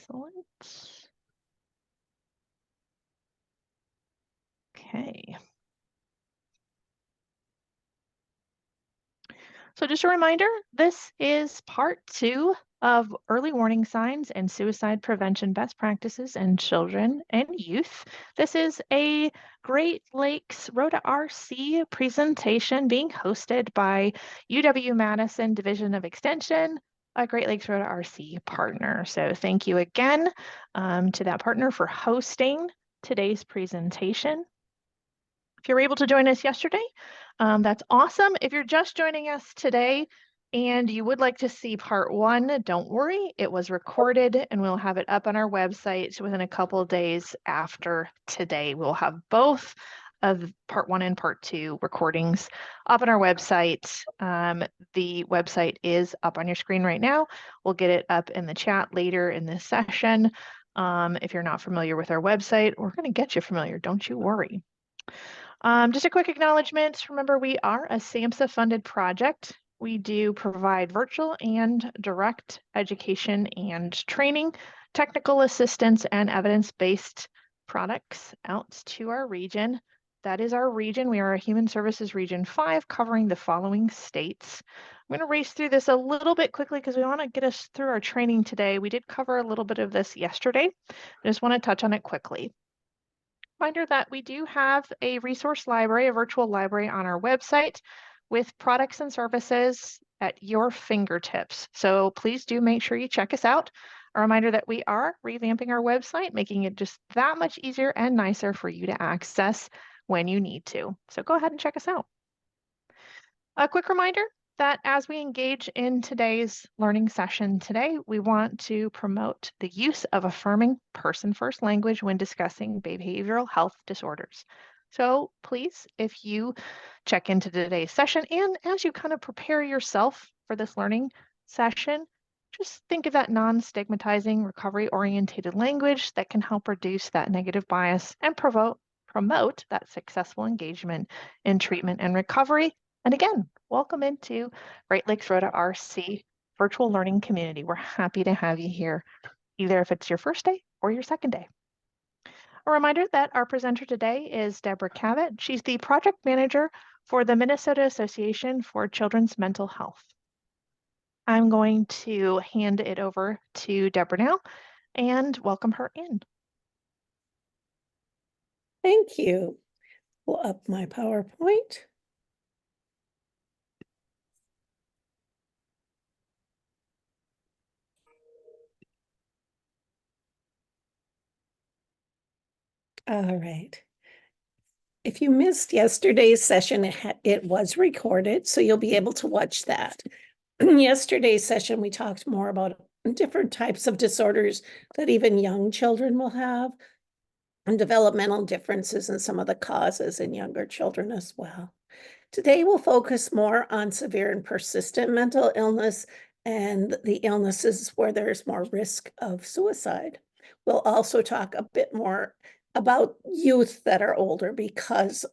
Excellent. Okay. So just a reminder, this is part 2 of early warning signs and suicide prevention best practices in children and youth. This is a Great Lakes ROTA-RC presentation being hosted by UW-Madison Division of Extension, a Great Lakes ROTA-RC partner. So thank you again to that partner for hosting today's presentation. If you were able to join us yesterday, that's awesome. If you're just joining us today and you would like to see part 1, don't worry, it was recorded and we'll have it up on our website within a couple of days after today. We'll have both of part 1 and part 2 recordings up on our website. The website is up on your screen right now. We'll get it up in the chat later in this session. If you're not familiar with our website, we're going to get you familiar, don't you worry. Just a quick acknowledgement. Remember, we are a SAMHSA funded project. We do provide virtual and direct education and training, technical assistance, and evidence-based products out to our region. That is our region. We are a Human Services Region 5 covering the following states. I'm going to race through this a little bit quickly because we want to get us through our training today. We did cover a little bit of this yesterday. I just want to touch on it quickly. Reminder that we do have a resource library, a virtual library on our website with products and services at your fingertips. So please do make sure you check us out. A reminder that we are revamping our website, making it just that much easier and nicer for you to access when you need to. So go ahead and check us out. A quick reminder that as we engage in today's learning session today, we want to promote the use of affirming person-first language when discussing behavioral health disorders. So please, if you check into today's session and as you kind of prepare yourself for this learning session, just think of that non-stigmatizing, recovery-oriented language that can help reduce that negative bias and promote that successful engagement in treatment and recovery. And again, welcome into Great Lakes ROTA-RC virtual learning community. We're happy to have you here, either if it's your first day or your second day. A reminder that our presenter today is Deb Cavitt. She's the project manager for the Minnesota Association for Children's Mental Health. I'm going to hand it over to Deborah now and welcome her in. Thank you. Pull up my PowerPoint. All right. If you missed yesterday's session, it was recorded, so you'll be able to watch that. In yesterday's session, we talked more about different types of disorders that even young children will have, and developmental differences in some of the causes in younger children as well. Today, we'll focus more on severe and persistent mental illness and the illnesses where there's more risk of suicide. We'll also talk a bit more about youth that are older because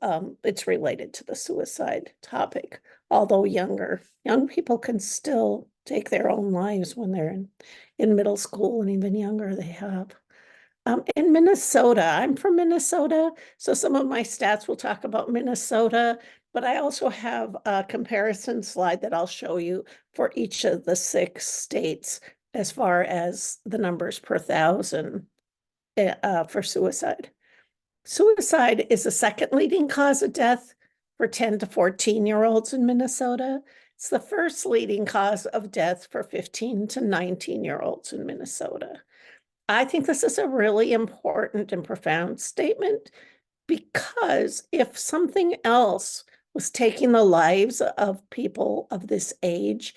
it's related to the suicide topic. Although young people can still take their own lives when they're in middle school and even younger they have. In Minnesota, I'm from Minnesota, so some of my stats will talk about Minnesota, but I also have a comparison slide that I'll show you for each of the 6 states as far as the numbers per 1,000 for suicide. Suicide is the second leading cause of death for 10 to 14-year-olds in Minnesota. It's the first leading cause of death for 15 to 19-year-olds in Minnesota. I think this is a really important and profound statement because if something else was taking the lives of people of this age,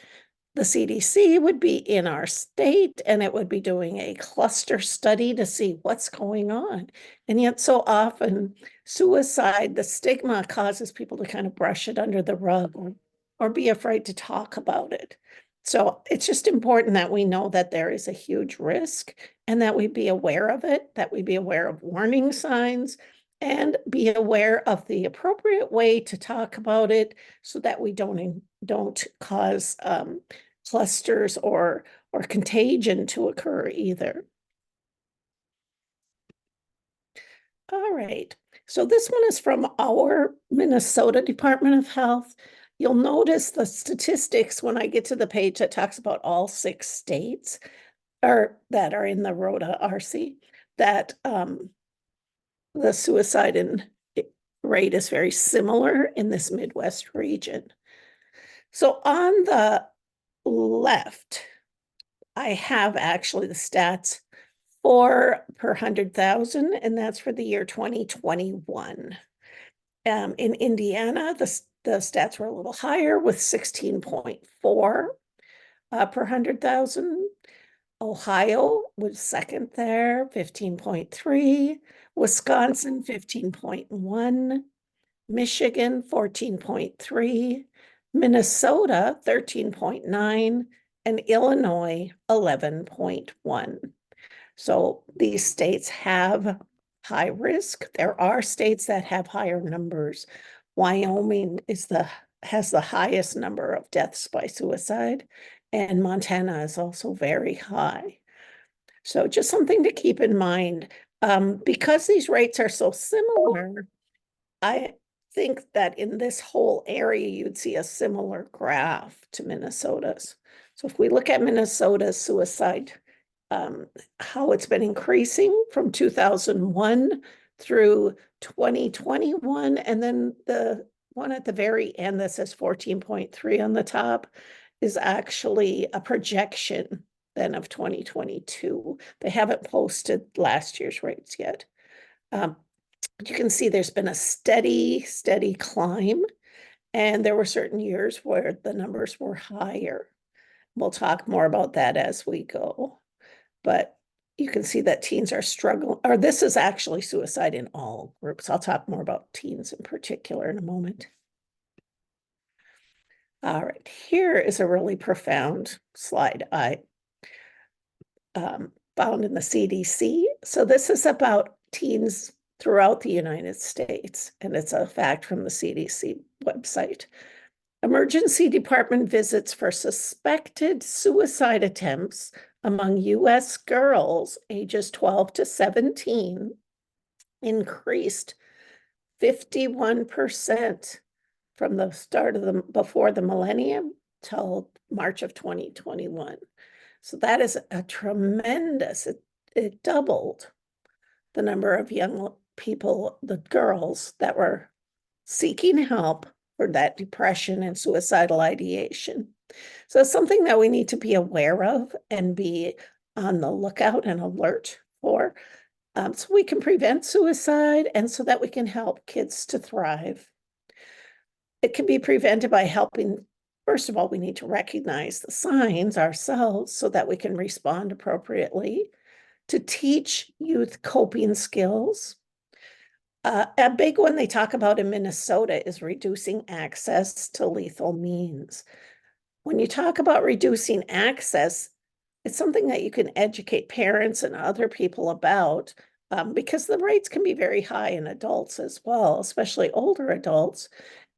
the CDC would be in our state and it would be doing a cluster study to see what's going on. And yet so often suicide, the stigma causes people to kind of brush it under the rug or be afraid to talk about it. So it's just important that we know that there is a huge risk and that we be aware of it, that we be aware of warning signs and be aware of the appropriate way to talk about it so that we don't cause clusters or contagion to occur either. All right. So this one is from our Minnesota Department of Health. You'll notice the statistics when I get to the page that talks about all 6 states or that are in the ROTA-RC, that the suicide rate is very similar in this Midwest region. So on the left, I have actually the stats for per 100,000, and that's for the year 2021. In Indiana, the stats were a little higher with 16.4 per 100,000. Ohio was second there, 15.3. Wisconsin, 15.1. Michigan, 14.3. Minnesota, 13.9. And Illinois, 11.1. So these states have high risk. There are states that have higher numbers. Wyoming has the highest number of deaths by suicide, and Montana is also very high. So just something to keep in mind. Because these rates are so similar, I think that in this whole area, you'd see a similar graph to Minnesota's. So if we look at Minnesota's suicide, how it's been increasing from 2001 through 2021, and then the one at the very end that says 14.3 on the top is actually a projection then of 2022. They haven't posted last year's rates yet. You can see there's been a steady climb, and there were certain years where the numbers were higher. We'll talk more about that as we go. But you can see that teens are struggling, or this is actually suicide in all groups. I'll talk more about teens in particular in a moment. All right, here is a really profound slide I found in the CDC. So this is about teens throughout the United States, and it's a fact from the CDC website. Emergency department visits for suspected suicide attempts among U.S. girls ages 12 to 17 increased 51% from the start of before the millennium till March of 2021. So that is a tremendous, it doubled the number of young people, the girls that were seeking help for that depression and suicidal ideation. So it's something that we need to be aware of and be on the lookout and alert for, so we can prevent suicide and so that we can help kids to thrive. It can be prevented by helping. First of all, we need to recognize the signs ourselves so that we can respond appropriately, to teach youth coping skills. A big one they talk about in Minnesota is reducing access to lethal means. When you talk about reducing access, it's something that you can educate parents and other people about, because the rates can be very high in adults as well, especially older adults,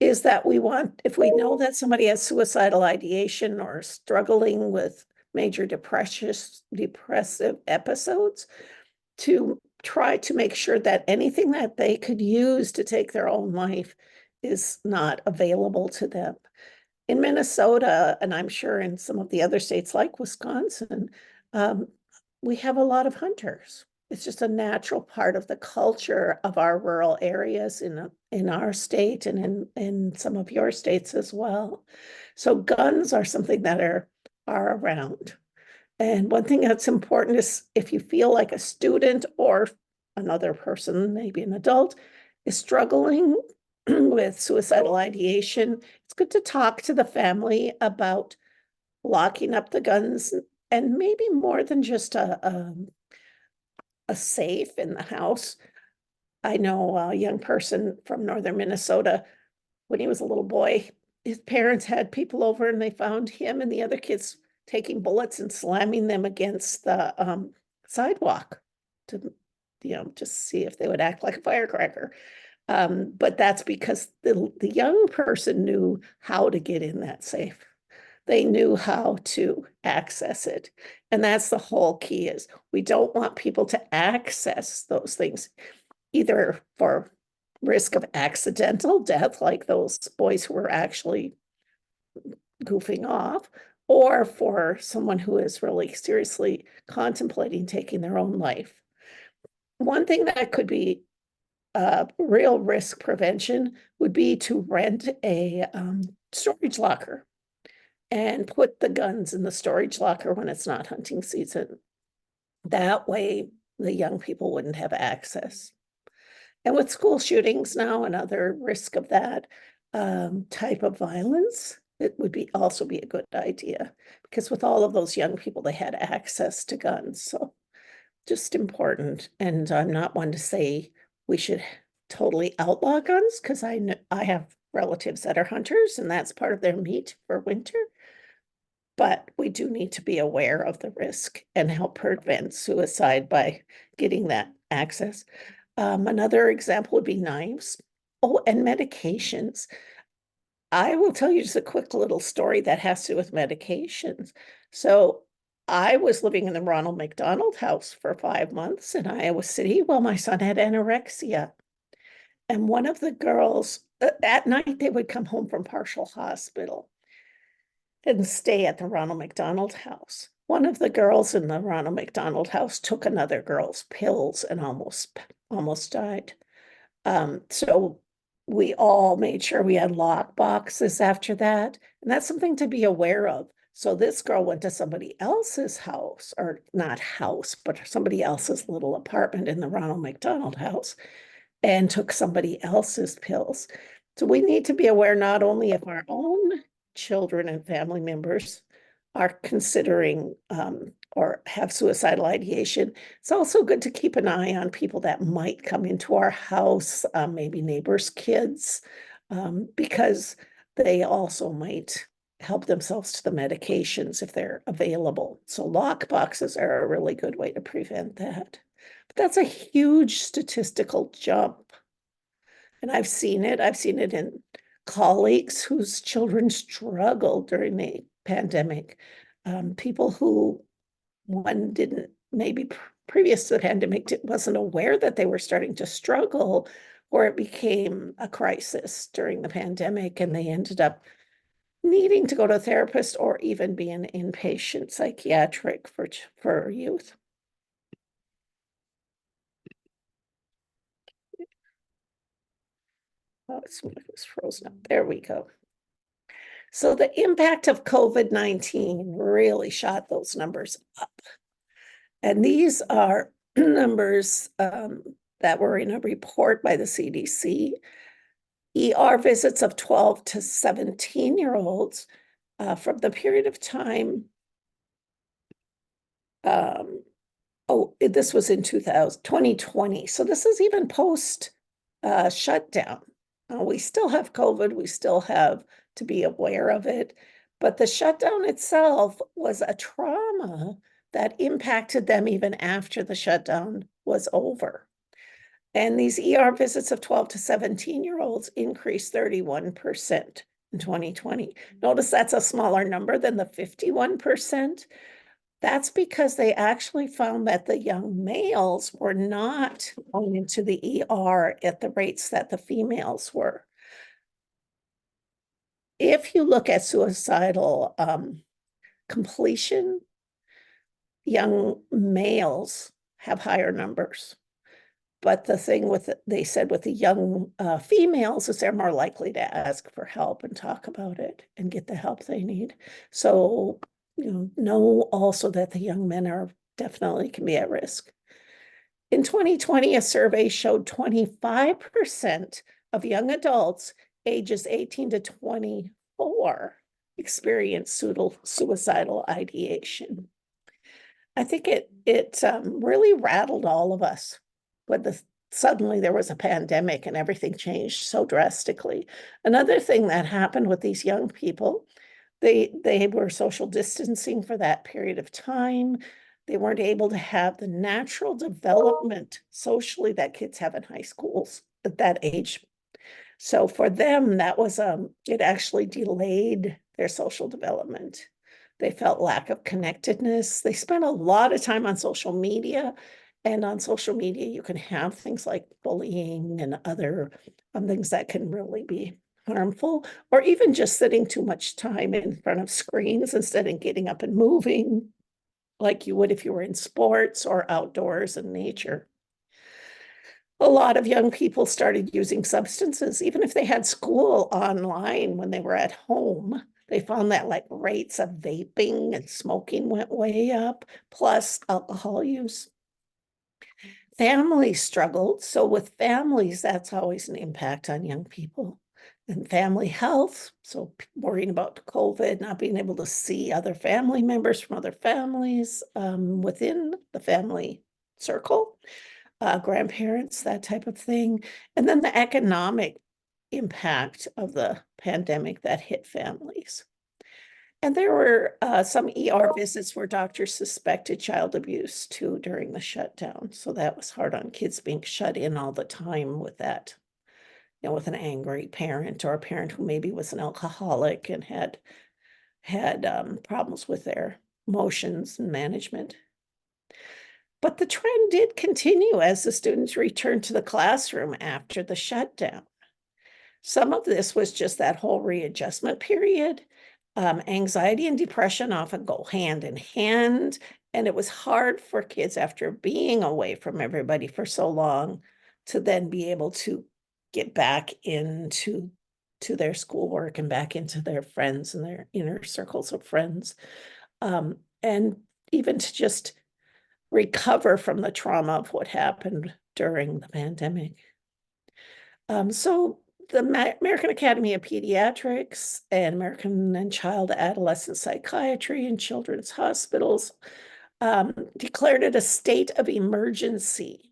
is that we want, if we know that somebody has suicidal ideation or struggling with major depressive episodes, to try to make sure that anything that they could use to take their own life is not available to them. In Minnesota, and I'm sure in some of the other states like Wisconsin, we have a lot of hunters. It's just a natural part of the culture of our rural areas in our state and in some of your states as well. So guns are something that are around. And one thing that's important is if you feel like a student or another person, maybe an adult, is struggling with suicidal ideation, it's good to talk to the family about locking up the guns, and maybe more than just a safe in the house. I know a young person from northern Minnesota, when he was a little boy, his parents had people over and they found him and the other kids taking bullets and slamming them against the sidewalk to, just see if they would act like a firecracker. But that's because the young person knew how to get in that safe. They knew how to access it. And that's the whole key, is we don't want people to access those things. either for risk of accidental death, like those boys who were actually goofing off, or for someone who is really seriously contemplating taking their own life. One thing that could be real risk prevention would be to rent a storage locker and put the guns in the storage locker when it's not hunting season. That way, the young people wouldn't have access. And with school shootings now, another risk of that type of violence, it would also be a good idea, because with all of those young people, they had access to guns. So just important. And I'm not one to say we should totally outlaw guns, because I have relatives that are hunters and that's part of their meat for winter. But we do need to be aware of the risk and help prevent suicide by getting that access. Another example would be knives. Oh, and medications. I will tell you just a quick little story that has to do with medications. So I was living in the Ronald McDonald House for 5 months in Iowa City while my son had anorexia. And one of the girls, at night, they would come home from partial hospital and stay at the Ronald McDonald House. One of the girls in the Ronald McDonald House took another girl's pills and almost died. So we all made sure we had lock boxes after that. And that's something to be aware of. So this girl went to somebody else's house, or not house, but somebody else's little apartment in the Ronald McDonald House, and took somebody else's pills. So we need to be aware not only of our own children and family members are considering or have suicidal ideation. It's also good to keep an eye on people that might come into our house, maybe neighbors' kids, because they also might help themselves to the medications if they're available. So lock boxes are a really good way to prevent that. But that's a huge statistical jump. And I've seen it. I've seen it in colleagues whose children struggled during the pandemic. People who one didn't, maybe previous to the pandemic, wasn't aware that they were starting to struggle, or it became a crisis during the pandemic and they ended up needing to go to a therapist or even be an inpatient psychiatric for youth. Oh, it was frozen up. There we go. So the impact of COVID-19 really shot those numbers up. And these are numbers that were in a report by the CDC. ER visits of 12 to 17-year-olds from the period of time. This was in 2020. So this is even post shutdown. We still have COVID. We still have to be aware of it. But the shutdown itself was a trauma that impacted them even after the shutdown was over. And these ER visits of 12 to 17-year-olds increased 31% in 2020. Notice that's a smaller number than the 51%. That's because they actually found that the young males were not going into the ER at the rates that the females were. If you look at suicidal completion, young males have higher numbers. But the thing they said with the young females is they're more likely to ask for help and talk about it and get the help they need. So, know also that the young men are definitely can be at risk. In 2020, a survey showed 25% of young adults ages 18 to 24 experienced suicidal ideation. I think it really rattled all of us when suddenly there was a pandemic and everything changed so drastically. Another thing that happened with these young people, they were social distancing for that period of time. They weren't able to have the natural development socially that kids have in high schools at that age. So for them, that was it actually delayed their social development. They felt lack of connectedness. They spent a lot of time on social media, And on social media, you can have things like bullying and other things that can really be harmful, or even just sitting too much time in front of screens instead of getting up and moving like you would if you were in sports or outdoors in nature. A lot of young people started using substances, even if they had school online when they were at home. They found that like rates of vaping and smoking went way up, plus alcohol use. Families struggled. So with families, that's always an impact on young people. And family health, so worrying about COVID, not being able to see other family members from other families within the family circle, grandparents, that type of thing. And then the economic impact of the pandemic that hit families. And there were some ER visits where doctors suspected child abuse too during the shutdown. So that was hard on kids being shut in all the time with that, with an angry parent or a parent who maybe was an alcoholic and had problems with their emotions and management. But the trend did continue as the students returned to the classroom after the shutdown. Some of this was just that whole readjustment period. Anxiety and depression often go hand in hand, and it was hard for kids after being away from everybody for so long to then be able to get back into their schoolwork and back into their friends and their inner circles of friends, and even to just recover from the trauma of what happened during the pandemic. So the American Academy of Pediatrics and American and Child Adolescent Psychiatry and Children's Hospitals declared it a state of emergency,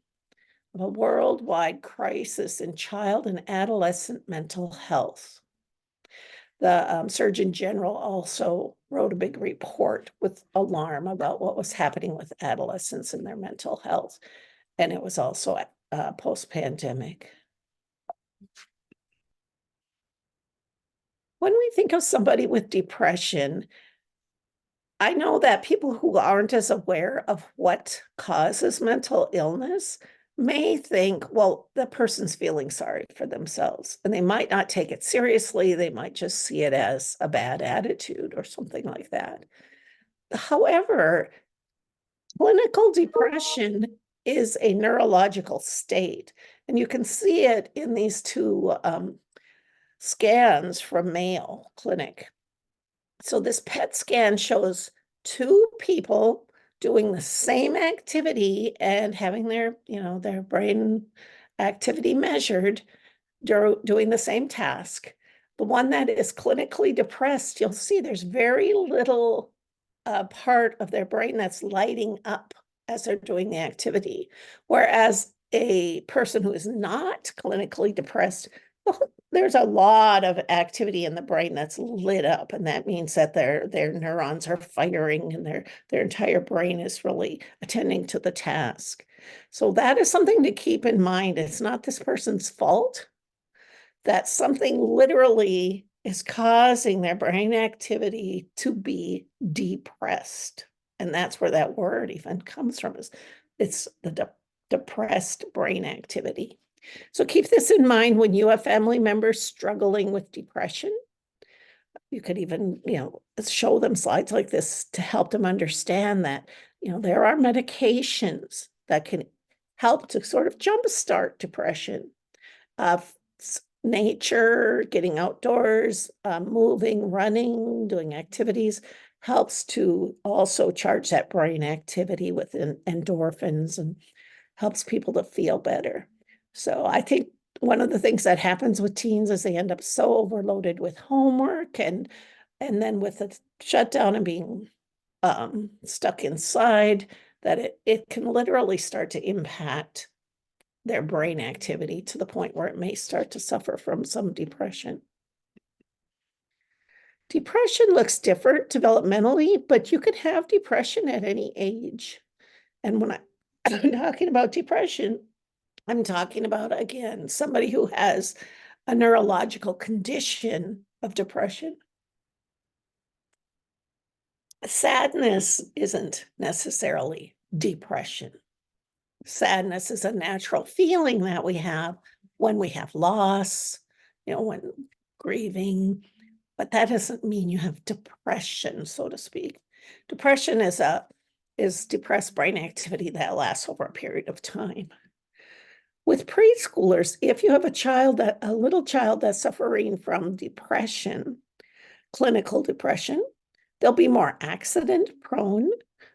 of a worldwide crisis in child and adolescent mental health. The Surgeon General also wrote a big report with alarm about what was happening with adolescents and their mental health. And it was also post-pandemic. When we think of somebody with depression, I know that people who aren't as aware of what causes mental illness may think, well, the person's feeling sorry for themselves, and they might not take it seriously. They might just see it as a bad attitude or something like that. However, clinical depression is a neurological state, and you can see it in these two scans from Mayo Clinic. So this PET scan shows two people doing the same activity and having their, their brain activity measured, doing the same task. The one that is clinically depressed, you'll see there's very little part of their brain that's lighting up as they're doing the activity. Whereas a person who is not clinically depressed, there's a lot of activity in the brain that's lit up, and that means that their neurons are firing and their entire brain is really attending to the task. So that is something to keep in mind. It's not this person's fault. That something literally is causing their brain activity to be depressed. And that's where that word even comes from, is it's the depressed brain activity. So keep this in mind when you have family members struggling with depression. You could even, show them slides like this to help them understand that, there are medications that can help to sort of jumpstart depression. Nature, getting outdoors, moving, running, doing activities helps to also charge that brain activity with endorphins and helps people to feel better. So I think one of the things that happens with teens is they end up so overloaded with homework and then with the shutdown and being stuck inside that it can literally start to impact their brain activity to the point where it may start to suffer from some depression. Depression looks different developmentally, but you can have depression at any age. And when I'm talking about depression, I'm talking about, again, somebody who has a neurological condition of depression. Sadness isn't necessarily depression. Sadness is a natural feeling that we have when we have loss, when grieving, but that doesn't mean you have depression, so to speak. Depression is depressed brain activity that lasts over a period of time. With preschoolers, if you have a little child that's suffering from depression, clinical depression, they'll be more accident prone.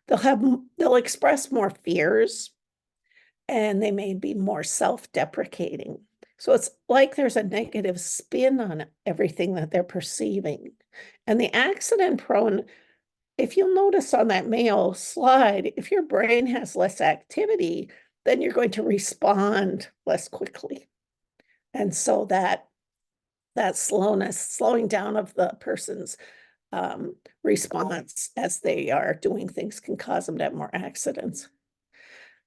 They'll express more fears, and they may be more self-deprecating. So it's like there's a negative spin on everything that they're perceiving. And the accident prone, if you'll notice on that Mayo slide, if your brain has less activity, then you're going to respond less quickly. And so that slowing down of the person's response as they are doing things can cause them to have more accidents.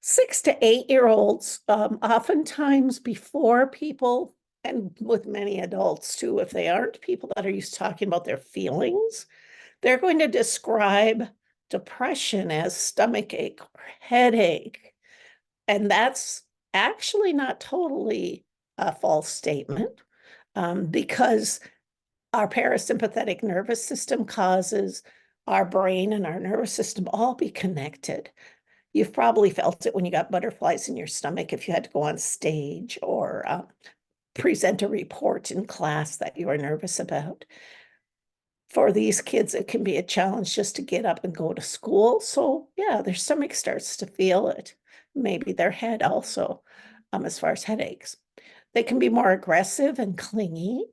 6 to 8 year olds, oftentimes before people, and with many adults too, if they aren't people that are used to talking about their feelings, they're going to describe depression as stomach ache or headache. And that's actually not totally a false statement, because our parasympathetic nervous system causes our brain and our nervous system all be connected. You've probably felt it when you got butterflies in your stomach if you had to go on stage or present a report in class that you are nervous about. For these kids, it can be a challenge just to get up and go to school. So yeah, their stomach starts to feel it. Maybe their head also, as far as headaches. They can be more aggressive and clingy.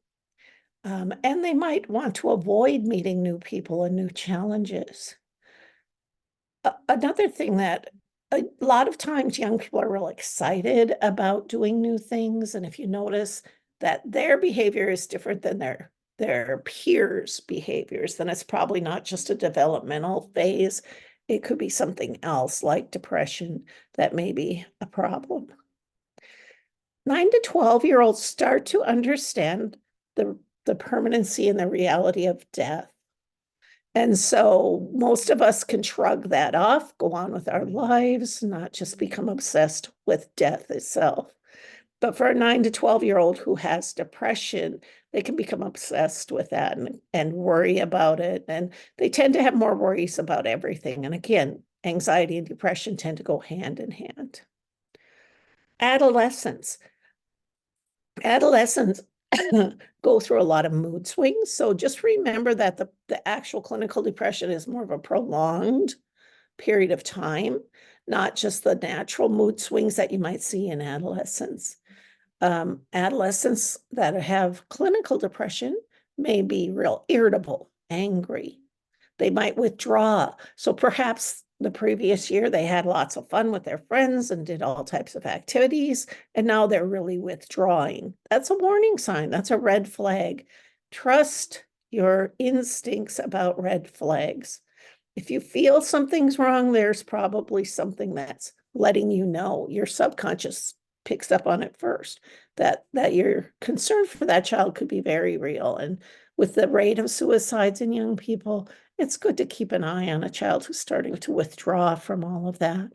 And they might want to avoid meeting new people and new challenges. Another thing that a lot of times young people are real excited about doing new things. And if you notice that their behavior is different than their peers' behaviors, then it's probably not just a developmental phase. It could be something else like depression that may be a problem. 9 to 12-year-olds start to understand the permanency and the reality of death. And so most of us can shrug that off, go on with our lives, not just become obsessed with death itself. But for a 9 to 12-year-old who has depression, they can become obsessed with that and worry about it. And they tend to have more worries about everything. And again, anxiety and depression tend to go hand in hand. Adolescents go through a lot of mood swings. So just remember that the actual clinical depression is more of a prolonged period of time, not just the natural mood swings that you might see in adolescence. Adolescents that have clinical depression may be real irritable, angry. They might withdraw. So perhaps the previous year they had lots of fun with their friends and did all types of activities, and now they're really withdrawing. That's a warning sign. That's a red flag. Trust your instincts about red flags. If you feel something's wrong, there's probably something that's letting you know. Your subconscious picks up on it first, that your concern for that child could be very real. And with the rate of suicides in young people, it's good to keep an eye on a child who's starting to withdraw from all of that.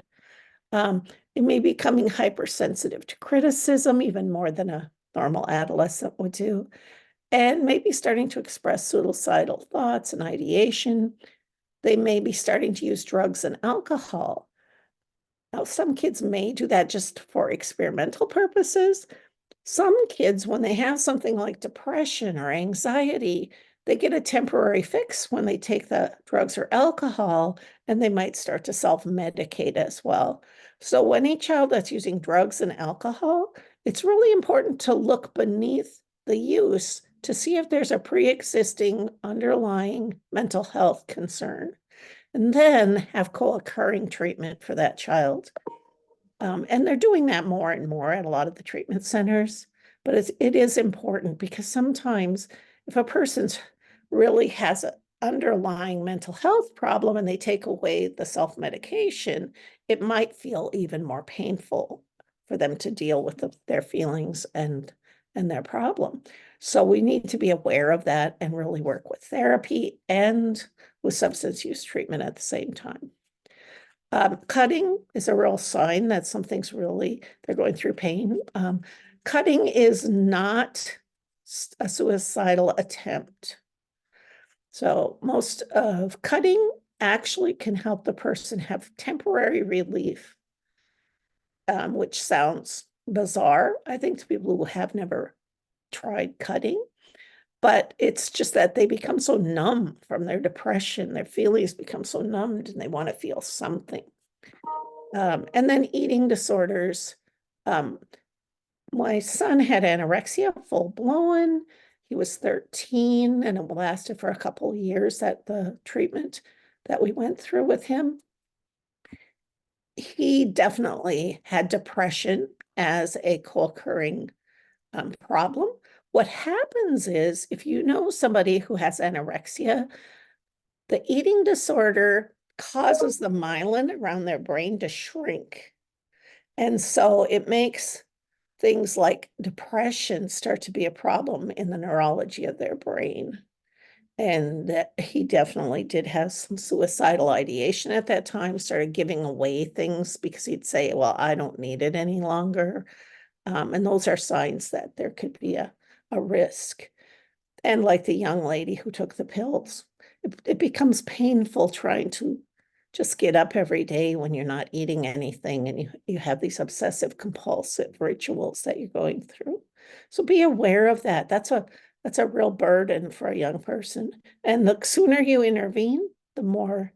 It may be becoming hypersensitive to criticism, even more than a normal adolescent would do, and maybe starting to express suicidal thoughts and ideation. They may be starting to use drugs and alcohol. Now, some kids may do that just for experimental purposes. Some kids, when they have something like depression or anxiety, they get a temporary fix when they take the drugs or alcohol, and they might start to self-medicate as well. So any child that's using drugs and alcohol, it's really important to look beneath the use to see if there's a pre-existing underlying mental health concern, and then have co-occurring treatment for that child. And they're doing that more and more at a lot of the treatment centers. But it is important because sometimes if a person really has an underlying mental health problem and they take away the self-medication, it might feel even more painful for them to deal with their feelings and their problem. So we need to be aware of that and really work with therapy and with substance use treatment at the same time. Cutting is a real sign that something's really, they're going through pain. Cutting is not a suicidal attempt. So most of cutting actually can help the person have temporary relief, which sounds bizarre, I think, to people who have never tried cutting. But it's just that they become so numb from their depression, their feelings become so numbed and they want to feel something. And then eating disorders. My son had anorexia full blown. He was 13 and it lasted for a couple of years at the treatment that we went through with him. He definitely had depression as a co-occurring problem. What happens is if you know somebody who has anorexia, the eating disorder causes the myelin around their brain to shrink. And so it makes things like depression start to be a problem in the neurology of their brain. And he definitely did have some suicidal ideation at that time, started giving away things because he'd say, well, I don't need it any longer. And those are signs that there could be a risk. And like the young lady who took the pills, it becomes painful trying to just get up every day when you're not eating anything and you have these obsessive compulsive rituals that you're going through. So be aware of that. That's a real burden for a young person. And the sooner you intervene, the more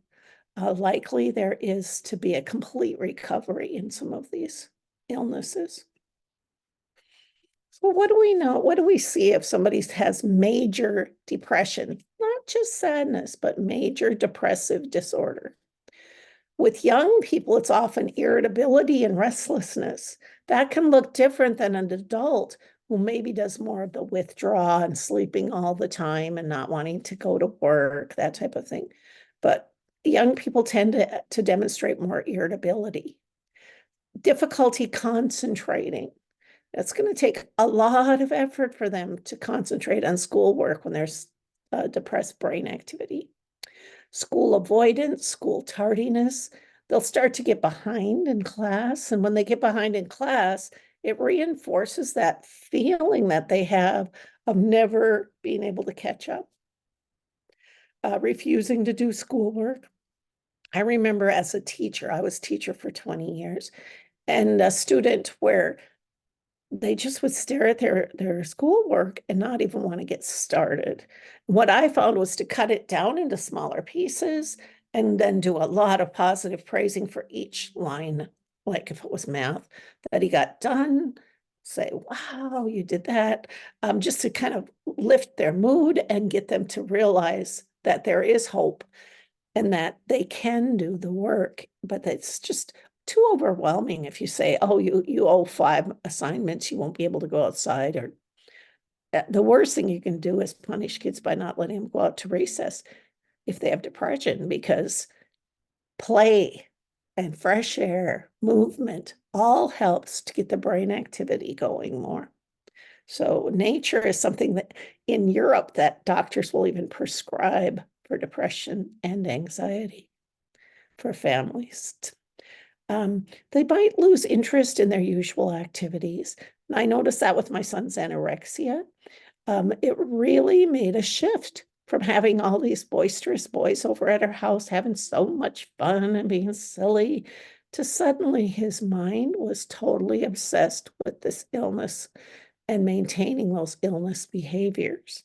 likely there is to be a complete recovery in some of these illnesses. So what do we know? What do we see if somebody has major depression? Not just sadness, but major depressive disorder. With young people, it's often irritability and restlessness. That can look different than an adult who maybe does more of the withdrawal and sleeping all the time and not wanting to go to work, that type of thing. But young people tend to demonstrate more irritability, difficulty concentrating. It's going to take a lot of effort for them to concentrate on schoolwork when there's depressed brain activity. School avoidance, school tardiness, they'll start to get behind in class. And when they get behind in class, it reinforces that feeling that they have of never being able to catch up. Refusing to do schoolwork. I remember as a teacher, I was teacher for 20 years, and a student where they just would stare at their schoolwork and not even want to get started. What I found was to cut it down into smaller pieces and then do a lot of positive praising for each line, like if it was math, that he got done, say, wow, you did that, just to kind of lift their mood and get them to realize that there is hope and that they can do the work, but it's just too overwhelming if you say, oh, you owe 5 assignments, you won't be able to go outside. Or the worst thing you can do is punish kids by not letting them go out to recess if they have depression, because play and fresh air, movement, all helps to get the brain activity going more. So nature is something that in Europe that doctors will even prescribe for depression and anxiety for families. They might lose interest in their usual activities. And I noticed that with my son's anorexia. It really made a shift from having all these boisterous boys over at our house, having so much fun and being silly, to suddenly his mind was totally obsessed with this illness and maintaining those illness behaviors.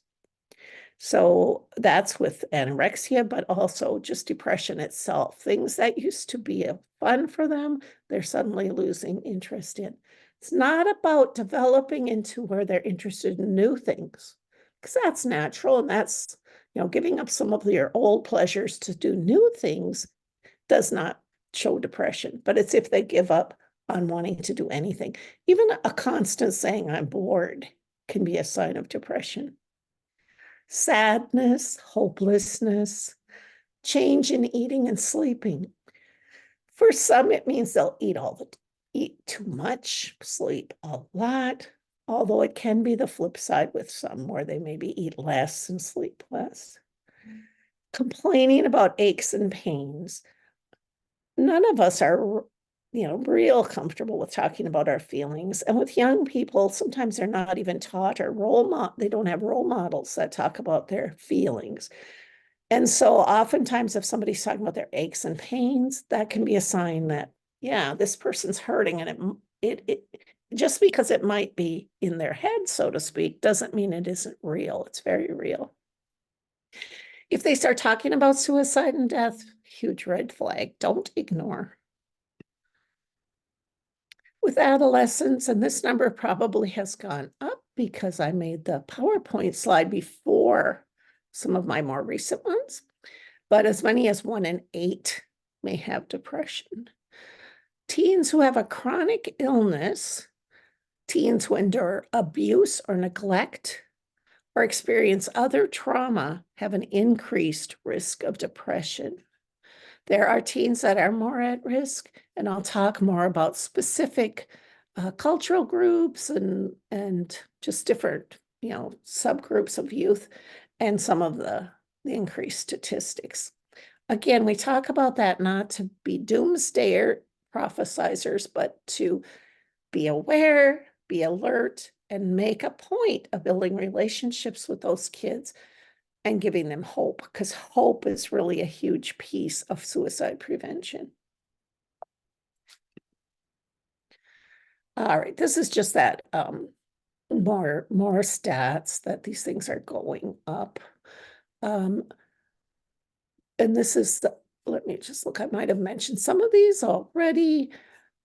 So that's with anorexia, but also just depression itself. Things that used to be fun for them, they're suddenly losing interest in. It's not about developing into where they're interested in new things, because that's natural. And that's, giving up some of your old pleasures to do new things does not show depression. But it's if they give up on wanting to do anything. Even a constant saying, I'm bored, can be a sign of depression. Sadness, hopelessness, change in eating and sleeping. For some, it means they'll eat too much, sleep a lot, although it can be the flip side with some where they maybe eat less and sleep less. Complaining about aches and pains. none of us are, real comfortable with talking about our feelings. And with young people, sometimes they're not even taught or they don't have role models that talk about their feelings. And so oftentimes if somebody's talking about their aches and pains, that can be a sign that, yeah, this person's hurting, and it just because it might be in their head, so to speak, doesn't mean it isn't real. It's very real. If they start talking about suicide and death, huge red flag, don't ignore. With adolescents, and this number probably has gone up because I made the PowerPoint slide before some of my more recent ones, but as many as 1 in 8 may have depression. Teens who have a chronic illness, teens who endure abuse or neglect, or experience other trauma have an increased risk of depression. There are teens that are more at risk, and I'll talk more about specific cultural groups and just different, subgroups of youth and some of the increased statistics. Again, we talk about that not to be doomsday prophesizers, but to be aware, be alert, and make a point of building relationships with those kids and giving them hope, because hope is really a huge piece of suicide prevention. All right, this is just that more stats that these things are going up. And this is let me just look, I might have mentioned some of these already,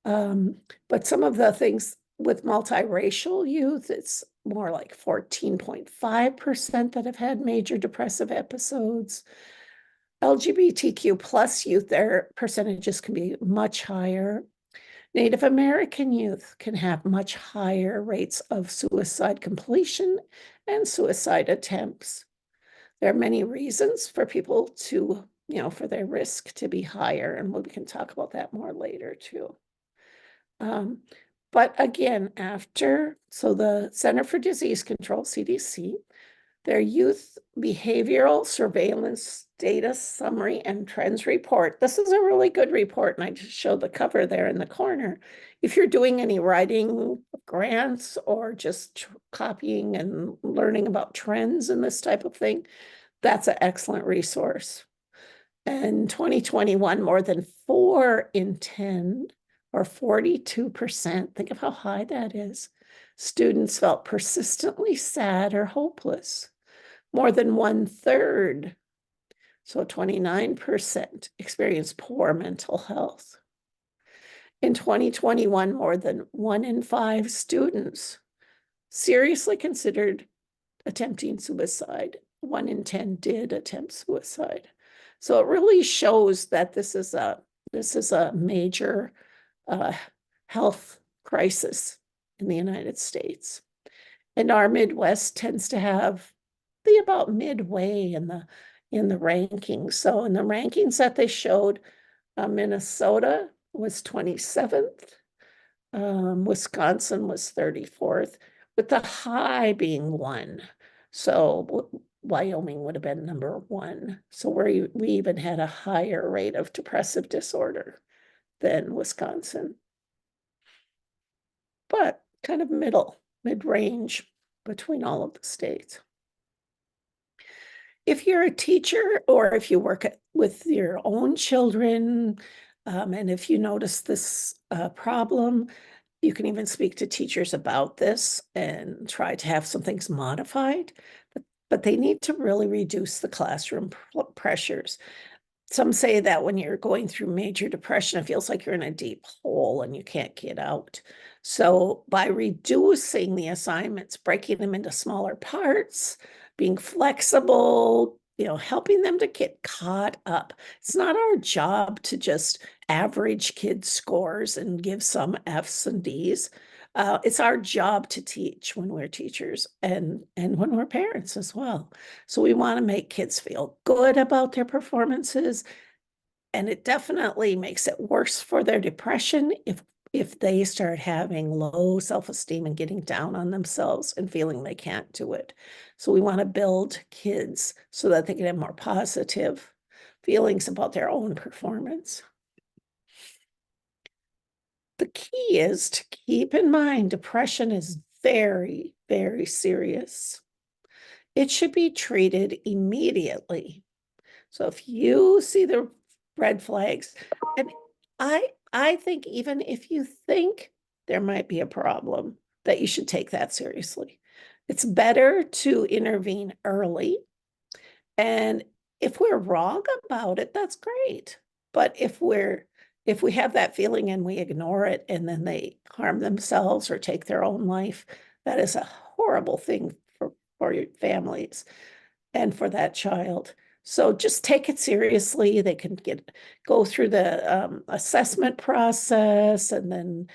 but some of the things with multiracial youth, it's more like 14.5% that have had major depressive episodes. LGBTQ plus youth, their percentages can be much higher. Native American youth can have much higher rates of suicide completion and suicide attempts. There are many reasons for people to, for their risk to be higher, and we can talk about that more later too. But again, so the Center for Disease Control, CDC, their Youth Behavioral Surveillance Data Summary and Trends Report. This is a really good report, and I just showed the cover there in the corner. If you're doing any writing grants or just copying and learning about trends and this type of thing, that's an excellent resource. In 2021, more than 4 in 10, or 42%, think of how high that is, students felt persistently sad or hopeless. More than 1/3, so 29%, experienced poor mental health. In 2021, more than 1 in 5 students seriously considered attempting suicide. 1 in 10 did attempt suicide. So it really shows that this is a major health crisis in the United States. And our Midwest tends to have be about midway in the rankings. So in the rankings that they showed, Minnesota was 27th, Wisconsin was 34th, with the high being 1. So Wyoming would have been number 1. So we even had a higher rate of depressive disorder than Wisconsin. But kind of mid-range between all of the states. If you're a teacher or if you work with your own children, and if you notice this problem, you can even speak to teachers about this and try to have some things modified, but they need to really reduce the classroom pressures. Some say that when you're going through major depression, it feels like you're in a deep hole and you can't get out. So by reducing the assignments, breaking them into smaller parts, being flexible, helping them to get caught up. It's not our job to just average kids' scores and give some F's and D's. It's our job to teach when we're teachers and when we're parents as well. So we want to make kids feel good about their performances. And it definitely makes it worse for their depression if they start having low self-esteem and getting down on themselves and feeling they can't do it. So we want to build kids so that they can have more positive feelings about their own performance. The key is to keep in mind depression is very, very serious. It should be treated immediately. So if you see the red flags, and I think even if you think there might be a problem, that you should take that seriously. It's better to intervene early. And if we're wrong about it, that's great. But if we have that feeling and we ignore it and then they harm themselves or take their own life, that is a horrible thing for your families and for that child. So just take it seriously. They can go through the assessment process and then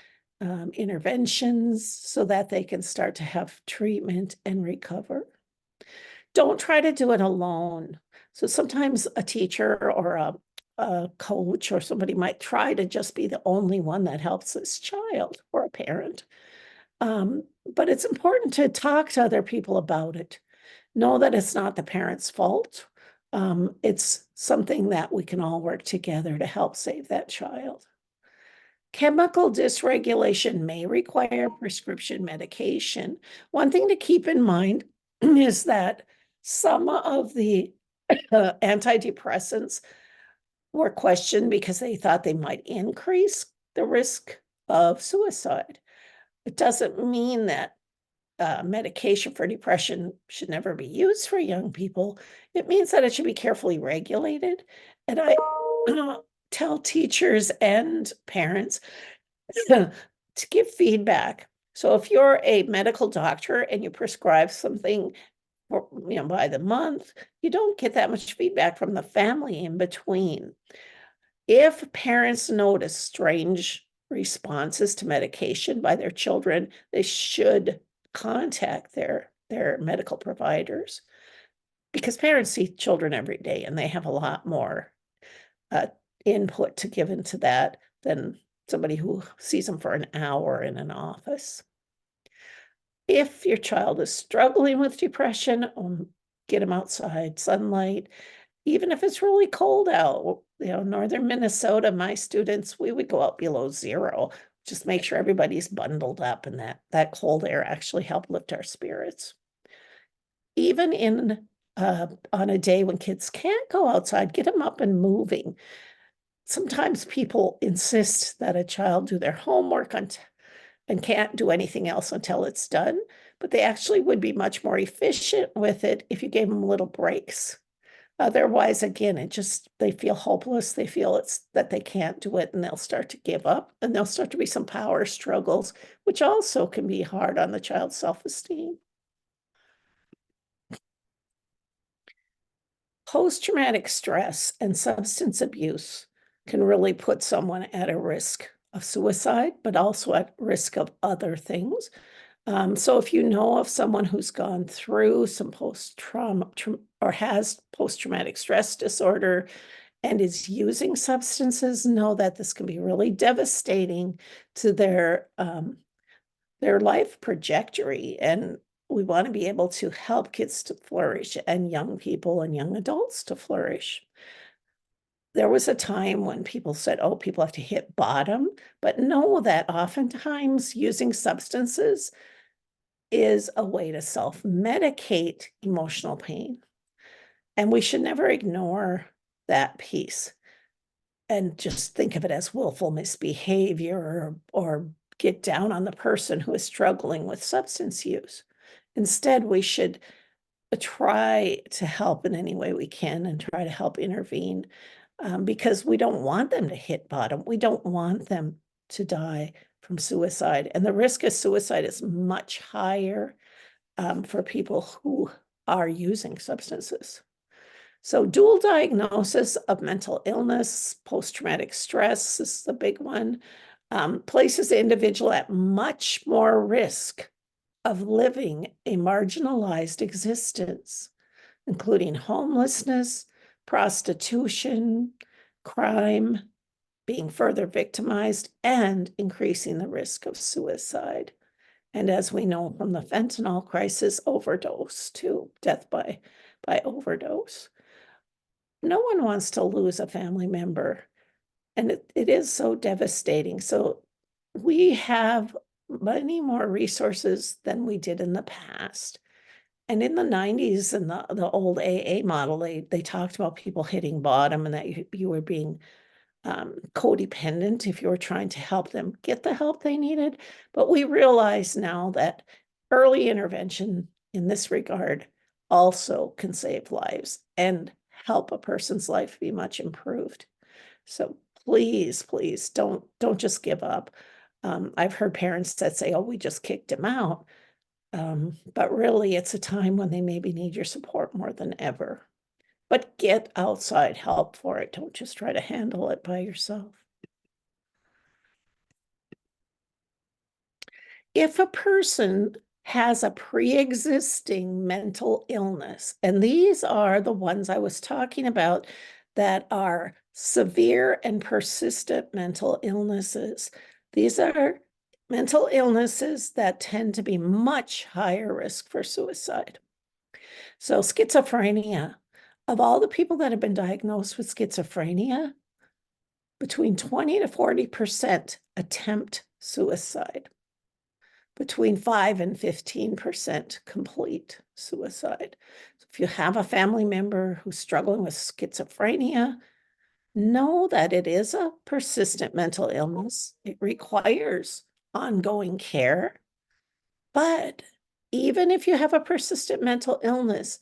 interventions so that they can start to have treatment and recover. Don't try to do it alone. So sometimes a teacher or a coach or somebody might try to just be the only one that helps this child or a parent. But it's important to talk to other people about it. Know that it's not the parent's fault. It's something that we can all work together to help save that child. Chemical dysregulation may require prescription medication. One thing to keep in mind is that some of the antidepressants were questioned because they thought they might increase the risk of suicide. It doesn't mean that medication for depression should never be used for young people. It means that it should be carefully regulated. And I tell teachers and parents to give feedback. So if you're a medical doctor and you prescribe something for, by the month, you don't get that much feedback from the family in between. If parents notice strange responses to medication by their children, they should contact their medical providers, because parents see children every day and they have a lot more input to give into that than somebody who sees them for an hour in an office. If your child is struggling with depression, get them outside, sunlight. Even if it's really cold out, northern Minnesota, my students, we would go out below zero. Just make sure everybody's bundled up, and that cold air actually helped lift our spirits. Even on a day when kids can't go outside, get them up and moving. Sometimes people insist that a child do their homework and can't do anything else until it's done, but they actually would be much more efficient with it if you gave them little breaks. Otherwise, again, they feel hopeless. They feel that they can't do it, and they'll start to give up, and there'll start to be some power struggles, which also can be hard on the child's self-esteem. Post-traumatic stress and substance abuse can really put someone at a risk of suicide, but also at risk of other things. So if you know of someone who's gone through some post-trauma or has post-traumatic stress disorder and is using substances, know that this can be really devastating to their life trajectory. And we want to be able to help kids to flourish and young people and young adults to flourish. There was a time when people said, oh, people have to hit bottom, but know that oftentimes using substances is a way to self-medicate emotional pain. And we should never ignore that piece and just think of it as willful misbehavior or get down on the person who is struggling with substance use. Instead, we should try to help in any way we can and try to help intervene, because we don't want them to hit bottom. We don't want them to die from suicide. And the risk of suicide is much higher for people who are using substances. So dual diagnosis of mental illness, post-traumatic stress is the big one, places the individual at much more risk of living a marginalized existence, including homelessness, prostitution, crime, being further victimized, and increasing the risk of suicide. And as we know from the fentanyl crisis, overdose too, death by overdose. No one wants to lose a family member, and it is so devastating. So we have many more resources than we did in the past. And in the 90s and the old AA model, they talked about people hitting bottom and that you were being codependent if you were trying to help them get the help they needed. But we realize now that early intervention in this regard also can save lives and help a person's life be much improved. So please, please don't just give up. I've heard parents that say, oh, we just kicked him out. But really, it's a time when they maybe need your support more than ever. But get outside help for it. Don't just try to handle it by yourself. If a person has a pre-existing mental illness, and these are the ones I was talking about that are severe and persistent mental illnesses. These are mental illnesses that tend to be much higher risk for suicide. So schizophrenia, of all the people that have been diagnosed with schizophrenia, between 20 to 40% attempt suicide. Between 5 and 15% complete suicide. So if you have a family member who's struggling with schizophrenia, know that it is a persistent mental illness. It requires ongoing care. But even if you have a persistent mental illness,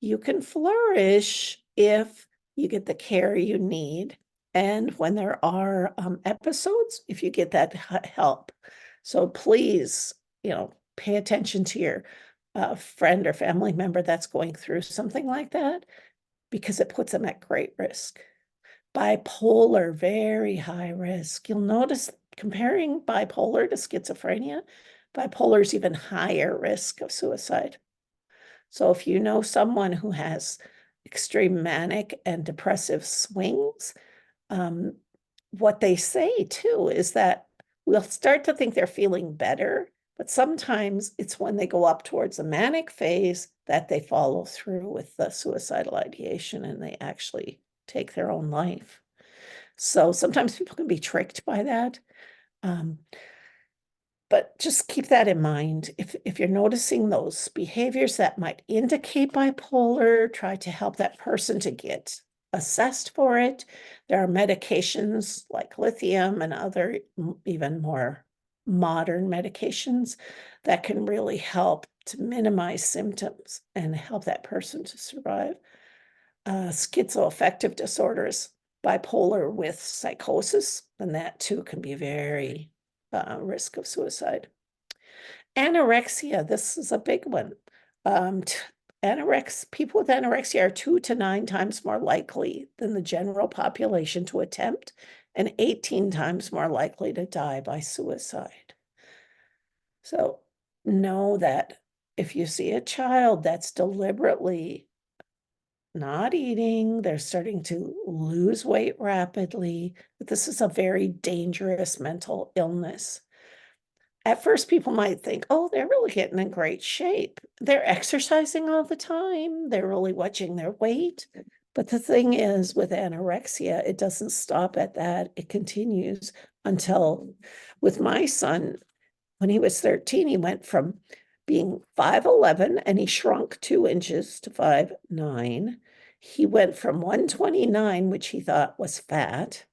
you can flourish if you get the care you need. And when there are episodes, if you get that help. So please, pay attention to your friend or family member that's going through something like that, because it puts them at great risk. Bipolar, very high risk. You'll notice comparing bipolar to schizophrenia, bipolar is even higher risk of suicide. So if you know someone who has extreme manic and depressive swings, what they say too is that we'll start to think they're feeling better, but sometimes it's when they go up towards the manic phase that they follow through with the suicidal ideation and they actually take their own life. So sometimes people can be tricked by that. But just keep that in mind. If you're noticing those behaviors that might indicate bipolar, try to help that person to get assessed for it. There are medications like lithium and other even more modern medications that can really help to minimize symptoms and help that person to survive. Schizoaffective disorders, bipolar with psychosis, and that too can be very risk of suicide. Anorexia, this is a big one. People with anorexia are 2 to 9 times more likely than the general population to attempt and 18 times more likely to die by suicide. So know that if you see a child that's deliberately not eating, they're starting to lose weight rapidly, that this is a very dangerous mental illness. At first, people might think, oh, they're really getting in great shape. They're exercising all the time. They're really watching their weight. But the thing is, with anorexia, it doesn't stop at that. It continues until, with my son, when he was 13, he went from being 5'11" and he shrunk 2 inches to 5'9". He went from 129, which he thought was fat,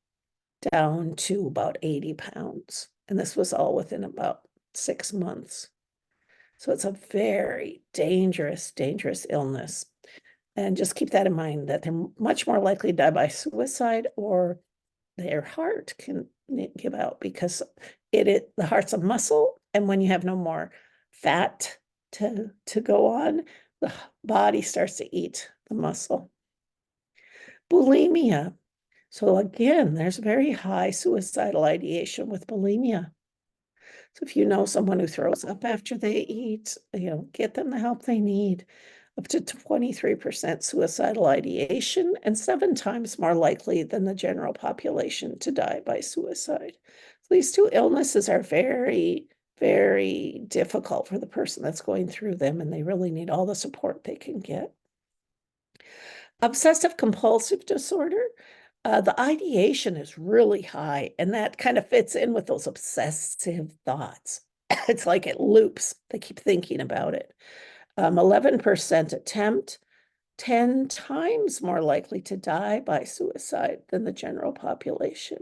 down to about 80 pounds. And this was all within about 6 months. So it's a very dangerous, dangerous illness. And just keep that in mind, that they're much more likely to die by suicide or their heart can give out, because the heart's a muscle. And when you have no more fat to go on, the body starts to eat the muscle. Bulimia. So again, there's very high suicidal ideation with bulimia. So if you know someone who throws up after they eat, get them the help they need. Up to 23% suicidal ideation and 7 times more likely than the general population to die by suicide. So these two illnesses are very, very difficult for the person that's going through them, and they really need all the support they can get. Obsessive compulsive disorder. The ideation is really high, and that kind of fits in with those obsessive thoughts. It's like it loops. They keep thinking about it. 11% attempt, 10 times more likely to die by suicide than the general population.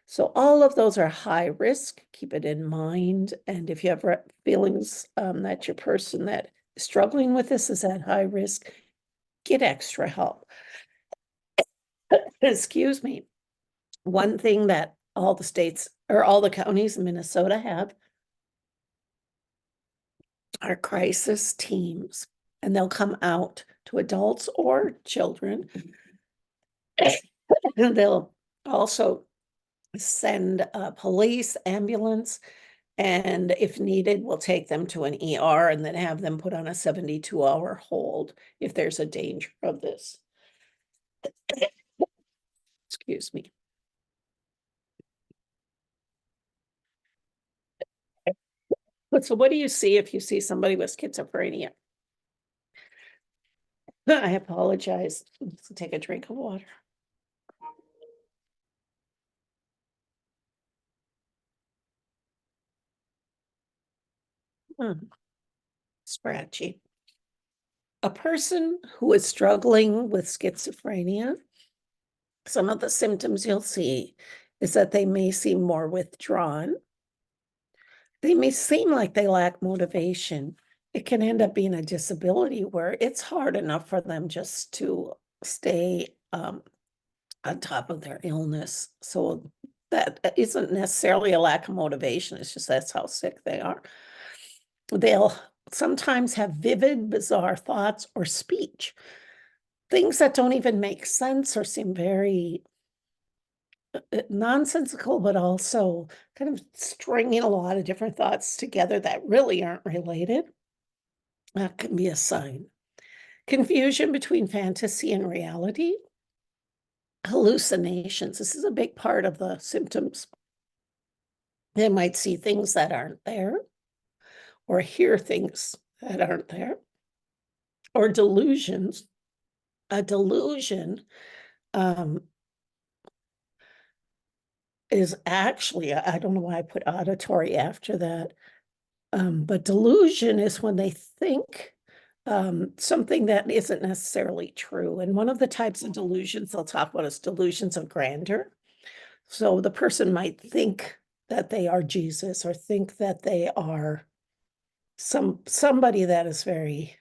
So all of those are high risk. Keep it in mind. And if you have feelings that your person that is struggling with this is at high risk, get extra help. Excuse me. One thing that all the states or all the counties in Minnesota have are crisis teams, and they'll come out to adults or children. And they'll also send a police ambulance, and if needed, we'll take them to an ER and then have them put on a 72-hour hold if there's a danger of this. Excuse me. So what do you see if you see somebody with schizophrenia? I apologize. Let's take a drink of water. Scratchy. A person who is struggling with schizophrenia, some of the symptoms you'll see is that they may seem more withdrawn. They may seem like they lack motivation. It can end up being a disability where it's hard enough for them just to stay on top of their illness. So that isn't necessarily a lack of motivation. It's just that's how sick they are. They'll sometimes have vivid, bizarre thoughts or speech, things that don't even make sense or seem very nonsensical, but also kind of stringing a lot of different thoughts together that really aren't related. That can be a sign. Confusion between fantasy and reality. Hallucinations. This is a big part of the symptoms. They might see things that aren't there, or hear things that aren't there, or delusions. A delusion is actually, I don't know why I put auditory after that, but delusion is when they think something that isn't necessarily true. And one of the types of delusions they'll talk about is delusions of grandeur. So the person might think that they are Jesus or think that they are somebody that is very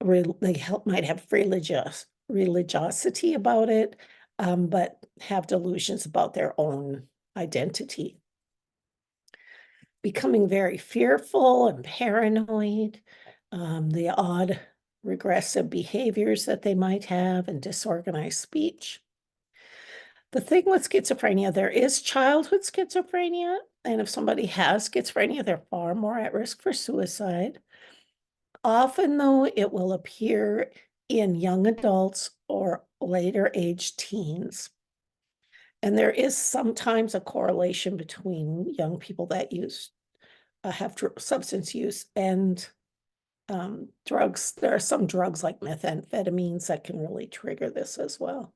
might have religiosity about it, but have delusions about their own identity. Becoming very fearful and paranoid, the odd regressive behaviors that they might have, and disorganized speech. The thing with schizophrenia, there is childhood schizophrenia, and if somebody has schizophrenia, they're far more at risk for suicide. Often, though, it will appear in young adults or later age teens. And there is sometimes a correlation between young people that have substance use and drugs. There are some drugs like methamphetamines that can really trigger this as well.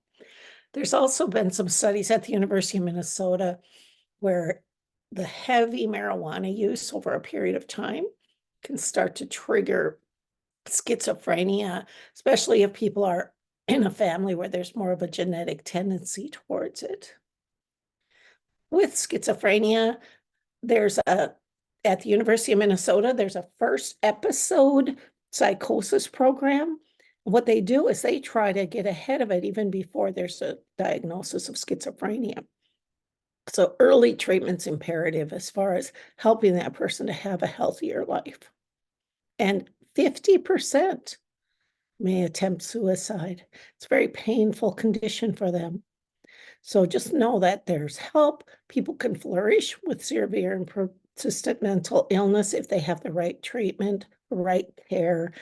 There's also been some studies at the University of Minnesota where the heavy marijuana use over a period of time can start to trigger schizophrenia, especially if people are in a family where there's more of a genetic tendency towards it. With schizophrenia, at the University of Minnesota, there's a first episode psychosis program. What they do is they try to get ahead of it even before there's a diagnosis of schizophrenia. So early treatment's imperative as far as helping that person to have a healthier life. And 50% may attempt suicide. It's a very painful condition for them. So just know that there's help. People can flourish with severe and persistent mental illness if they have the right treatment, right care,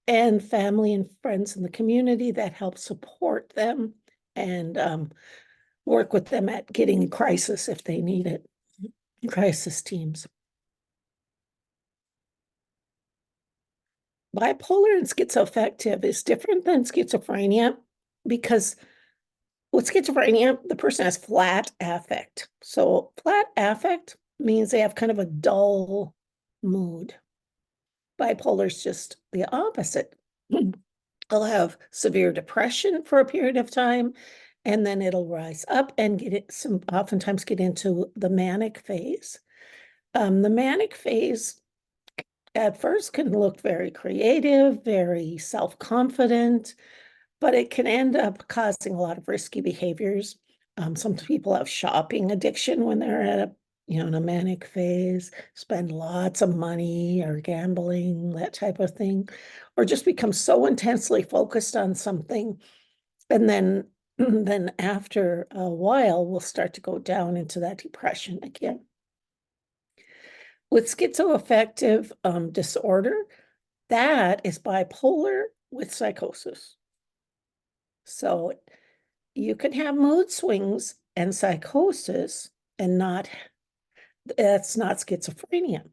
and family and friends in the community that help support them and work with them at getting crisis if they need it, crisis teams. Bipolar and schizoaffective is different than schizophrenia because With schizophrenia, the person has flat affect. So flat affect means they have kind of a dull mood. Bipolar is just the opposite. They'll have severe depression for a period of time, and then it'll rise up and oftentimes get into the manic phase. The manic phase at first can look very creative, very self-confident, but it can end up causing a lot of risky behaviors. Some people have shopping addiction when they're at in a manic phase, spend lots of money or gambling, that type of thing, or just become so intensely focused on something. And then, then after a while, we'll start to go down into that depression again. With schizoaffective disorder, that is bipolar with psychosis. So you can have mood swings and psychosis and that's not schizophrenia.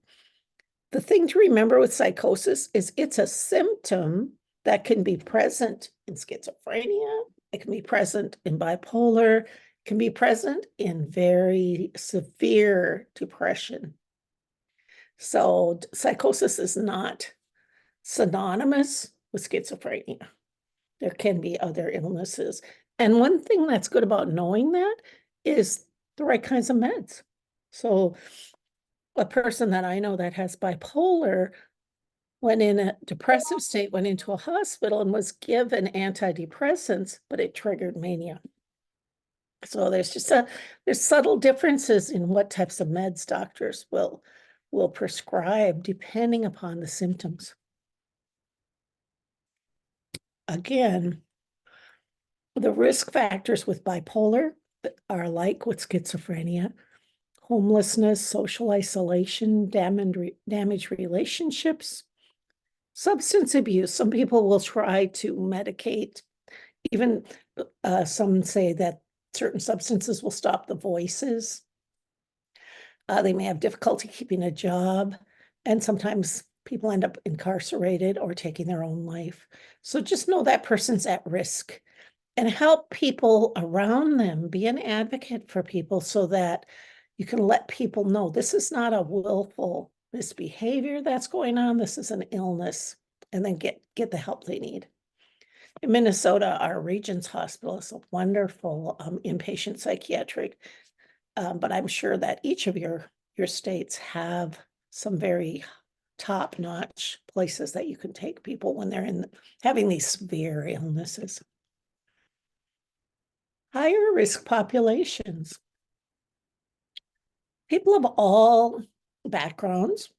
The thing to remember with psychosis is it's a symptom that can be present in schizophrenia, it can be present in bipolar, it can be present in very severe depression. So psychosis is not synonymous with schizophrenia. There can be other illnesses. And one thing that's good about knowing that is the right kinds of meds. So a person that I know that has bipolar, when in a depressive state, went into a hospital and was given antidepressants, but it triggered mania. So there's subtle differences in what types of meds doctors will prescribe depending upon the symptoms. Again, the risk factors with bipolar are like with schizophrenia: homelessness, social isolation, damaged relationships, substance abuse. Some people will try to medicate. Even some say that certain substances will stop the voices. They may have difficulty keeping a job, and sometimes people end up incarcerated or taking their own life. So just know that person's at risk and help people around them. Be an advocate for people so that you can let people know this is not a willful misbehavior that's going on. This is an illness, and then get the help they need. In Minnesota, our Regents Hospital is a wonderful inpatient psychiatric, but I'm sure that each of your states have some very top-notch places that you can take people when they're having these severe illnesses. Higher risk populations. People of all backgrounds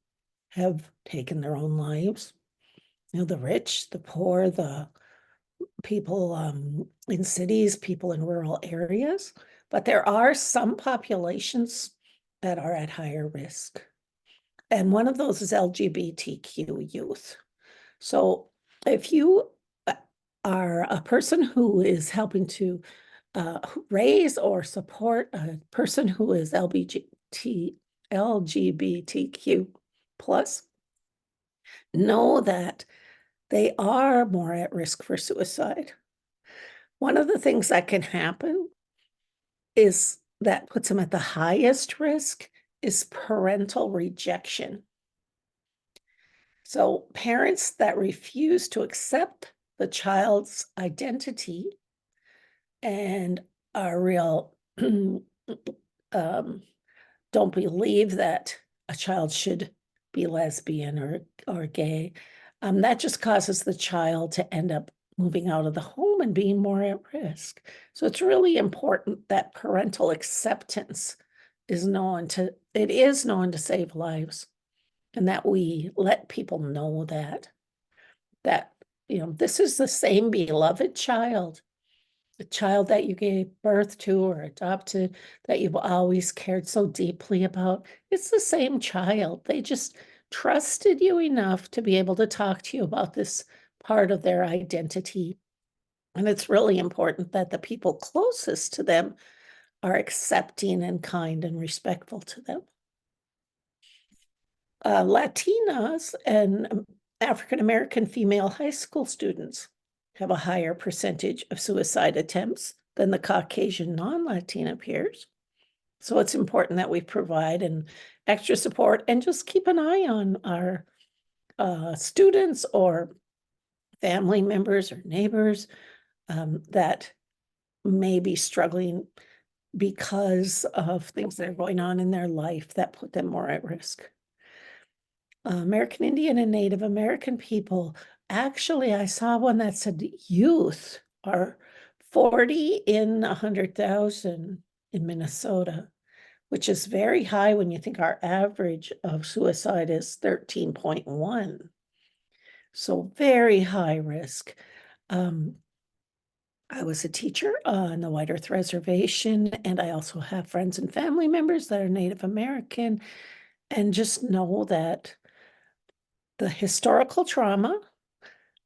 have taken their own lives. The rich, the poor, the people in cities, people in rural areas. But there are some populations that are at higher risk. And one of those is LGBTQ youth. So if you are a person who is helping to raise or support a person who is LGBTQ plus, know that they are more at risk for suicide. One of the things that can happen is that puts them at the highest risk is parental rejection. So parents that refuse to accept the child's identity and are real don't believe that a child should be lesbian or gay, that just causes the child to end up moving out of the home and being more at risk. So it's really important that parental acceptance is known to save lives, and that we let people know that this is the same beloved child, the child that you gave birth to or adopted, that you've always cared so deeply about. It's the same child. They just trusted you enough to be able to talk to you about this part of their identity. And it's really important that the people closest to them are accepting and kind and respectful to them. Latinas and African-American female high school students have a higher percentage of suicide attempts than the Caucasian non-Latina peers. So it's important that we provide an extra support and just keep an eye on our students or family members or neighbors that may be struggling because of things that are going on in their life that put them more at risk. American Indian and Native American people, actually, I saw one that said youth are 40 in 100,000 in Minnesota, which is very high when you think our average of suicide is 13.1. So very high risk. I was a teacher on the White Earth Reservation, and I also have friends and family members that are Native American, and just know that the historical trauma,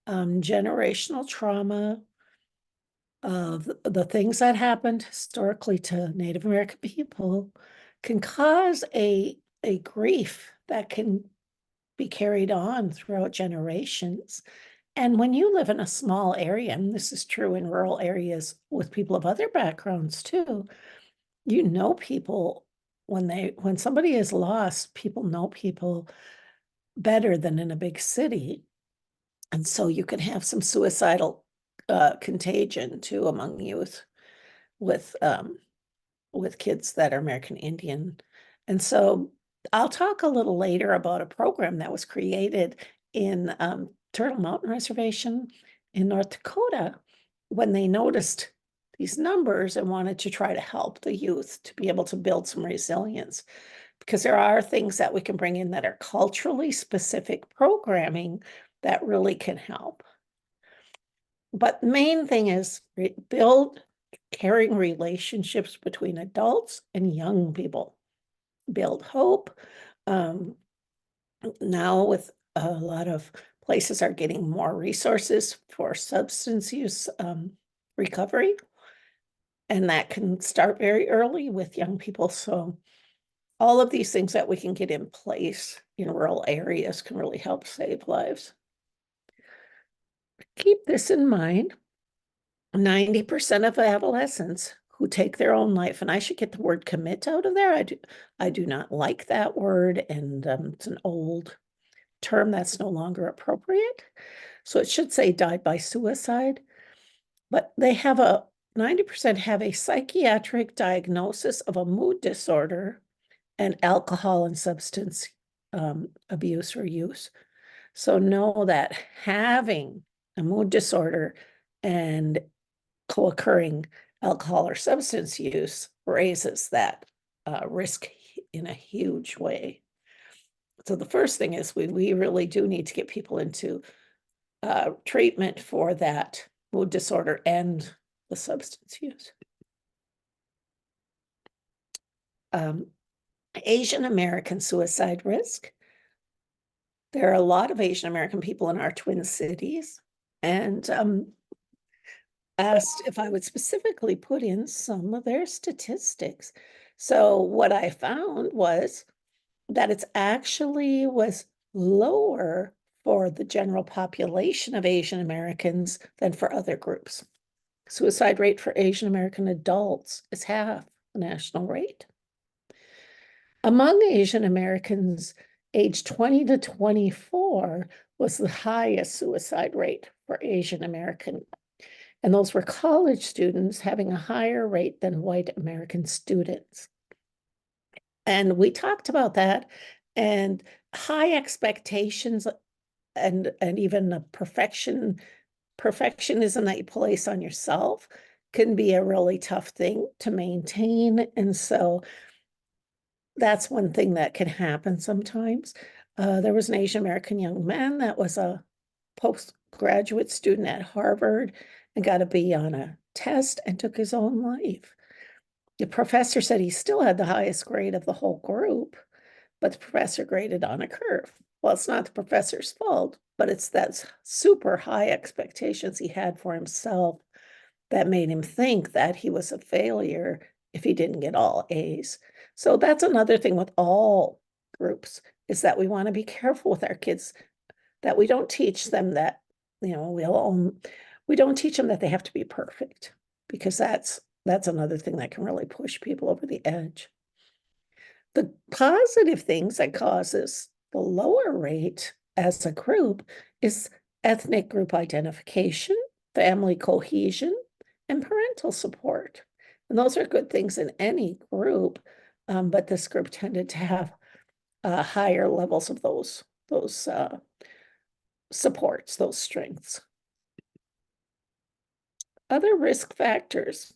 generational trauma of the things that happened historically to Native American people can cause a grief that can be carried on throughout generations. And when you live in a small area, and this is true in rural areas with people of other backgrounds too, you know people when somebody is lost, people know people better than in a big city. And so you can have some suicidal contagion too among youth with kids that are American Indian. And so I'll talk a little later about a program that was created in Turtle Mountain Reservation in North Dakota when they noticed these numbers and wanted to try to help the youth to be able to build some resilience. Because there are things that we can bring in that are culturally specific programming that really can help. But the main thing is build caring relationships between adults and young people. Build hope. Now with a lot of places are getting more resources for substance use recovery. And that can start very early with young people. So all of these things that we can get in place in rural areas can really help save lives. Keep this in mind. 90% of adolescents who take their own life, and I should get the word commit out of there. I do not like that word, and it's an old term that's no longer appropriate. So it should say died by suicide, but they have 90% have a psychiatric diagnosis of a mood disorder and alcohol and substance abuse or use. So know that having a mood disorder and co-occurring alcohol or substance use raises that risk in a huge way. So the first thing is we really do need to get people into treatment for that mood disorder and the substance use. Asian American suicide risk. There are a lot of Asian American people in our Twin Cities, and asked if I would specifically put in some of their statistics. So what I found was that it's actually was lower for the general population of Asian Americans than for other groups. Suicide rate for Asian American adults is half the national rate. Among Asian Americans aged 20 to 24 was the highest suicide rate for Asian American. And those were college students having a higher rate than white American students. And we talked about that, and high expectations and even the perfectionism that you place on yourself can be a really tough thing to maintain. And so that's one thing that can happen sometimes. There was an Asian American young man that was a postgraduate student at Harvard and got a B on a test and took his own life. The professor said he still had the highest grade of the whole group, but the professor graded on a curve. Well, it's not the professor's fault, but it's that super high expectations he had for himself that made him think that he was a failure if he didn't get all A's. So that's another thing with all groups, is that we want to be careful with our kids, that we don't teach them that, we don't teach them that they have to be perfect. because that's another thing that can really push people over the edge. The positive things that causes the lower rate as a group is ethnic group identification, family cohesion, and parental support. And those are good things in any group, but this group tended to have higher levels of those supports, those strengths. Other risk factors.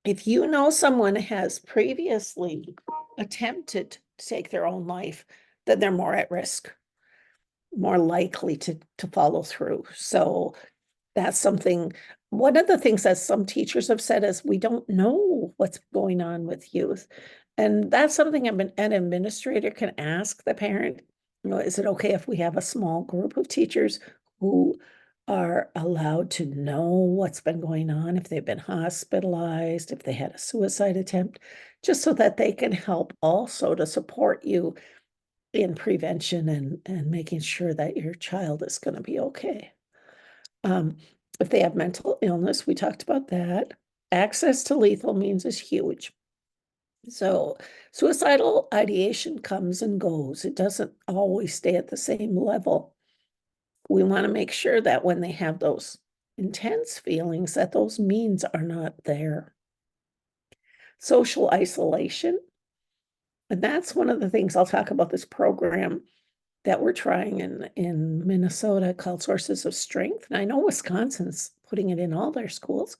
If you know someone has previously attempted to take their own life, then they're more at risk, more likely to follow through. So that's something, one of the things that some teachers have said is we don't know what's going on with youth. And that's something an administrator can ask the parent, is it okay if we have a small group of teachers who are allowed to know what's been going on, if they've been hospitalized, if they had a suicide attempt, just so that they can help also to support you in prevention and making sure that your child is going to be okay. If they have mental illness, we talked about that. Access to lethal means is huge. So suicidal ideation comes and goes. It doesn't always stay at the same level. We want to make sure that when they have those intense feelings, that those means are not there. Social isolation. And that's one of the things I'll talk about this program that we're trying in Minnesota called Sources of Strength. And I know Wisconsin's putting it in all their schools.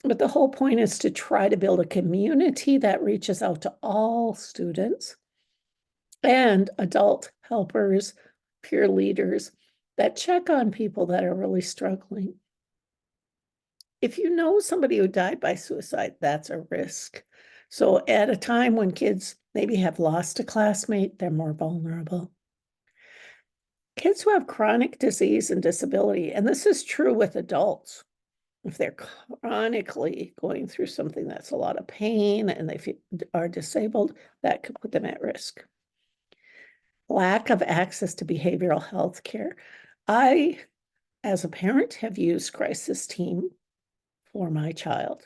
But the whole point is to try to build a community that reaches out to all students and adult helpers, peer leaders that check on people that are really struggling. If you know somebody who died by suicide, that's a risk. So at a time when kids maybe have lost a classmate, they're more vulnerable. Kids who have chronic disease and disability, and this is true with adults, if they're chronically going through something that's a lot of pain and they are disabled, that could put them at risk. Lack of access to behavioral health care. I, as a parent, have used crisis team for my child.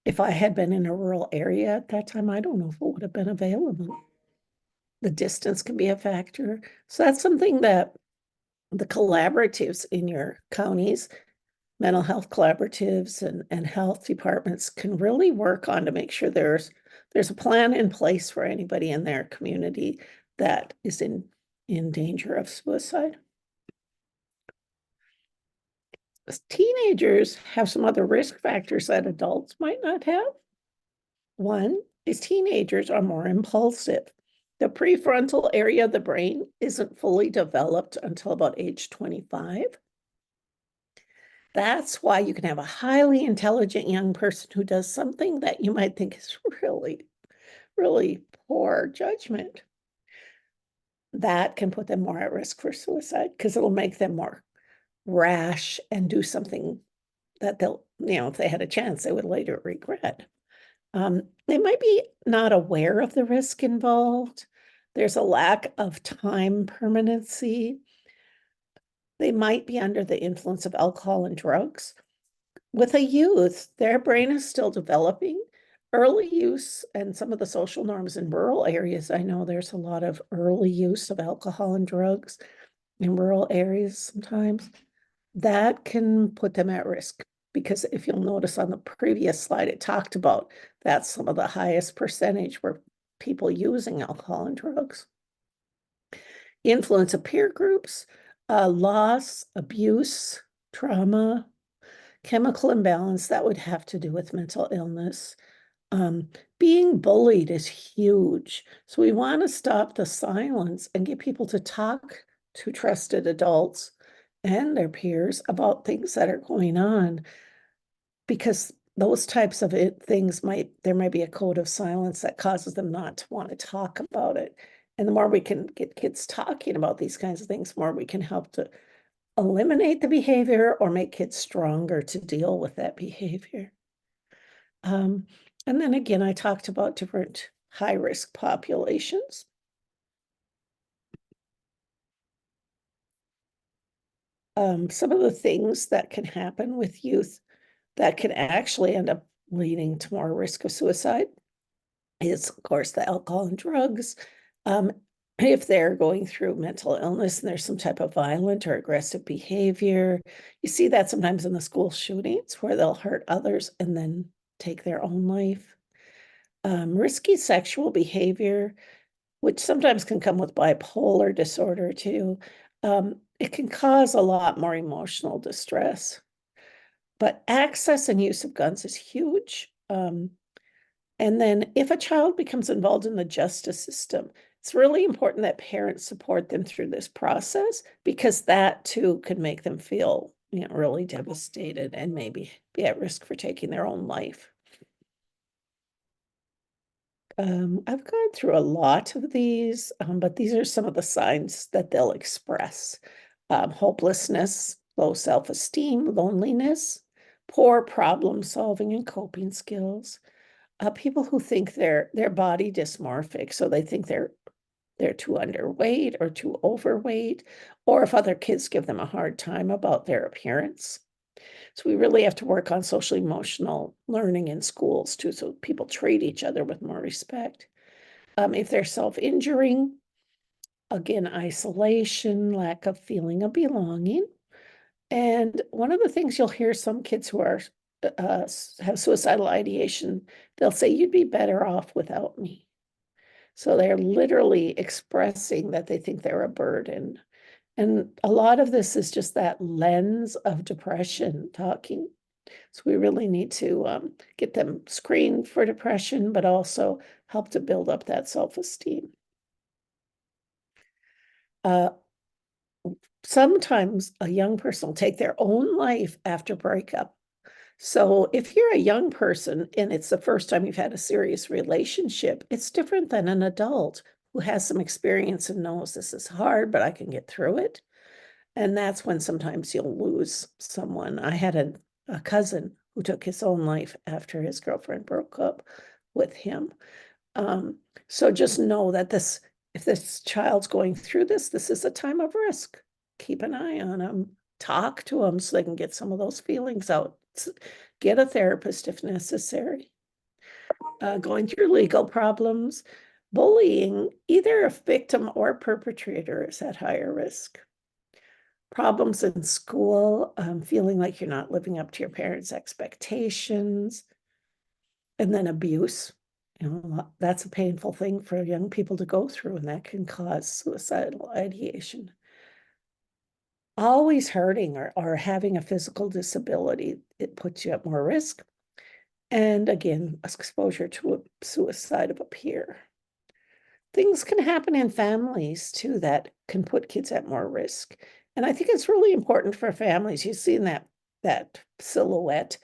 If I had been in a rural area at that time, I don't know if it would have been available. The distance can be a factor. So that's something that the collaboratives in your counties, mental health collaboratives and health departments can really work on to make sure there's a plan in place for anybody in their community that is in danger of suicide. Teenagers have some other risk factors that adults might not have. One is teenagers are more impulsive. The prefrontal area of the brain isn't fully developed until about age 25. That's why you can have a highly intelligent young person who does something that you might think is really, really poor judgment. That can put them more at risk for suicide because it'll make them more rash and do something that they'll, if they had a chance, they would later regret. They might be not aware of the risk involved. There's a lack of time permanency. They might be under the influence of alcohol and drugs. With a youth, their brain is still developing. Early use and some of the social norms in rural areas, I know there's a lot of early use of alcohol and drugs in rural areas sometimes. That can put them at risk because if you'll notice on the previous slide, it talked about that's some of the highest percentage were people using alcohol and drugs. Influence of peer groups, loss, abuse, trauma, chemical imbalance, that would have to do with mental illness. Being bullied is huge. So we want to stop the silence and get people to talk to trusted adults and their peers about things that are going on, because those types of things there might be a code of silence that causes them not to want to talk about it. And the more we can get kids talking about these kinds of things, more we can help to eliminate the behavior or make kids stronger to deal with that behavior. And then again, I talked about different high-risk populations. Some of the things that can happen with youth that can actually end up leading to more risk of suicide is, of course, the alcohol and drugs. If they're going through mental illness and there's some type of violent or aggressive behavior, you see that sometimes in the school shootings where they'll hurt others and then take their own life. Risky sexual behavior, which sometimes can come with bipolar disorder too. It can cause a lot more emotional distress. But access and use of guns is huge. And then if a child becomes involved in the justice system, it's really important that parents support them through this process, because that too could make them feel, really devastated and maybe be at risk for taking their own life. I've gone through a lot of these, but these are some of the signs that they'll express. Hopelessness, low self-esteem, loneliness, poor problem solving and coping skills. People who think they're body dysmorphic, so they think they're too underweight or too overweight, or if other kids give them a hard time about their appearance. So we really have to work on social emotional learning in schools too, so people treat each other with more respect. If they're self-injuring, again, isolation, lack of feeling of belonging. And one of the things you'll hear some kids who are have suicidal ideation, they'll say, "You'd be better off without me." So they're literally expressing that they think they're a burden. And a lot of this is just that lens of depression talking. So we really need to get them screened for depression, but also help to build up that self-esteem. Sometimes a young person will take their own life after breakup. So if you're a young person and it's the first time you've had a serious relationship, it's different than an adult who has some experience and knows this is hard, but I can get through it. And that's when sometimes you'll lose someone. I had a cousin who took his own life after his girlfriend broke up with him. So just know that if this child's going through this is a time of risk. Keep an eye on them, talk to them so they can get some of those feelings out. Get a therapist if necessary. Going through legal problems, bullying, either a victim or perpetrator is at higher risk. Problems in school, feeling like you're not living up to your parents' expectations, and then abuse. That's a painful thing for young people to go through, and that can cause suicidal ideation. Always hurting or having a physical disability, it puts you at more risk. And again, exposure to a suicide of a peer. Things can happen in families too that can put kids at more risk. And I think it's really important for families. You've seen that silhouette.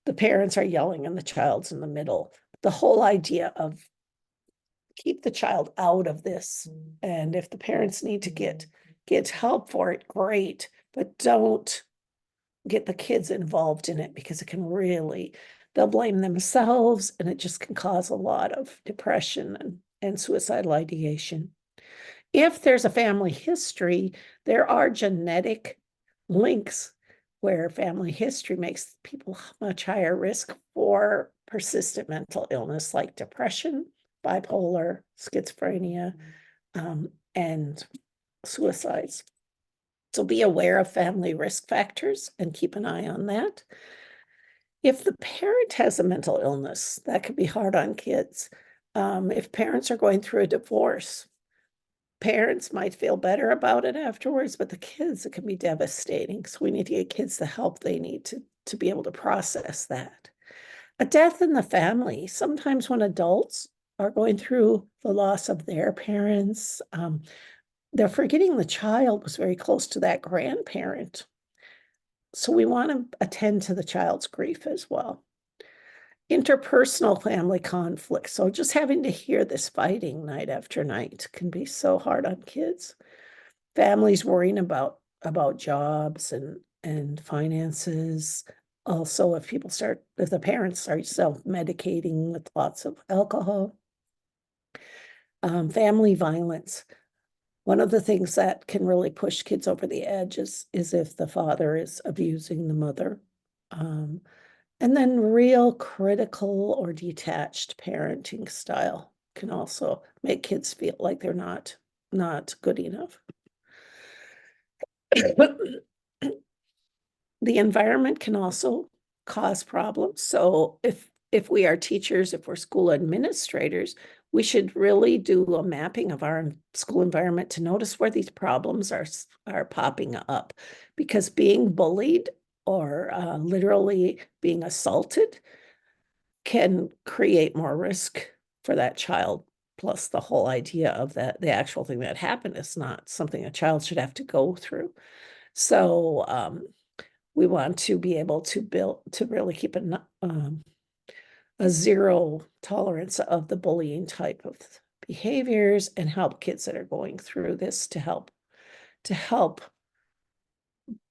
The parents are yelling and the child's in the middle. The whole idea of keep the child out of this. And if the parents need to get help for it, great. But don't get the kids involved in it, because it can really, they'll blame themselves, and it just can cause a lot of depression and suicidal ideation. If there's a family history, there are genetic links where family history makes people much higher risk for persistent mental illness like depression, bipolar, schizophrenia, and suicides. So be aware of family risk factors and keep an eye on that. If the parent has a mental illness, that could be hard on kids. If parents are going through a divorce, parents might feel better about it afterwards, but the kids, it can be devastating. So we need to get kids the help they need to be able to process that. A death in the family, sometimes when adults are going through the loss of their parents, they're forgetting the child was very close to that grandparent. So we want to attend to the child's grief as well. Interpersonal family conflict. So just having to hear this fighting night after night can be so hard on kids. Families worrying about jobs and finances. Also, if the parents start self-medicating with lots of alcohol. Family violence. One of the things that can really push kids over the edge is if the father is abusing the mother. And And then real critical or detached parenting style can also make kids feel like they're not good enough. The environment can also cause problems. So if we are teachers, if we're school administrators, we should really do a mapping of our school environment to notice where these problems are popping up. Because being bullied or literally being assaulted can create more risk for that child. Plus the whole idea of that, the actual thing that happened is not something a child should have to go through. So we want to be able to really keep a zero tolerance of the bullying type of behaviors and help kids that are going through this to help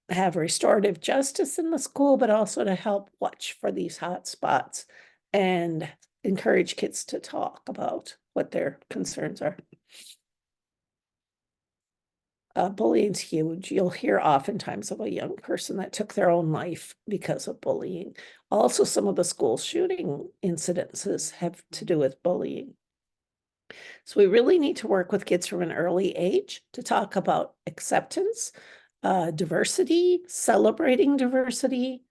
have restorative justice in the school, but also to help watch for these hot spots and encourage kids to talk about what their concerns are. Bullying's huge. You'll hear oftentimes of a young person that took their own life because of bullying. Also, some of the school shooting incidences have to do with bullying. So we really need to work with kids from an early age to talk about acceptance, diversity, celebrating diversity.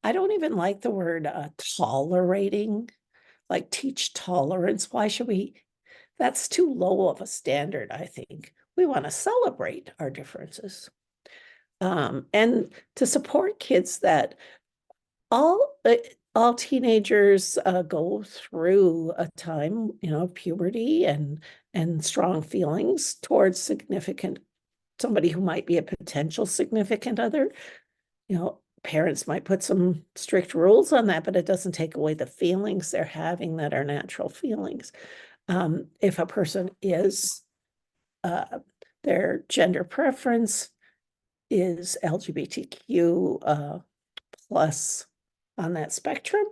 I don't even like the word tolerating, like teach tolerance. Why should we? That's too low of a standard, I think. We want to celebrate our differences. And to support kids that all teenagers go through a time, of puberty and strong feelings towards somebody who might be a potential significant other. Parents might put some strict rules on that, but it doesn't take away the feelings they're having that are natural feelings. If a person is their gender preference is LGBTQ plus on that spectrum,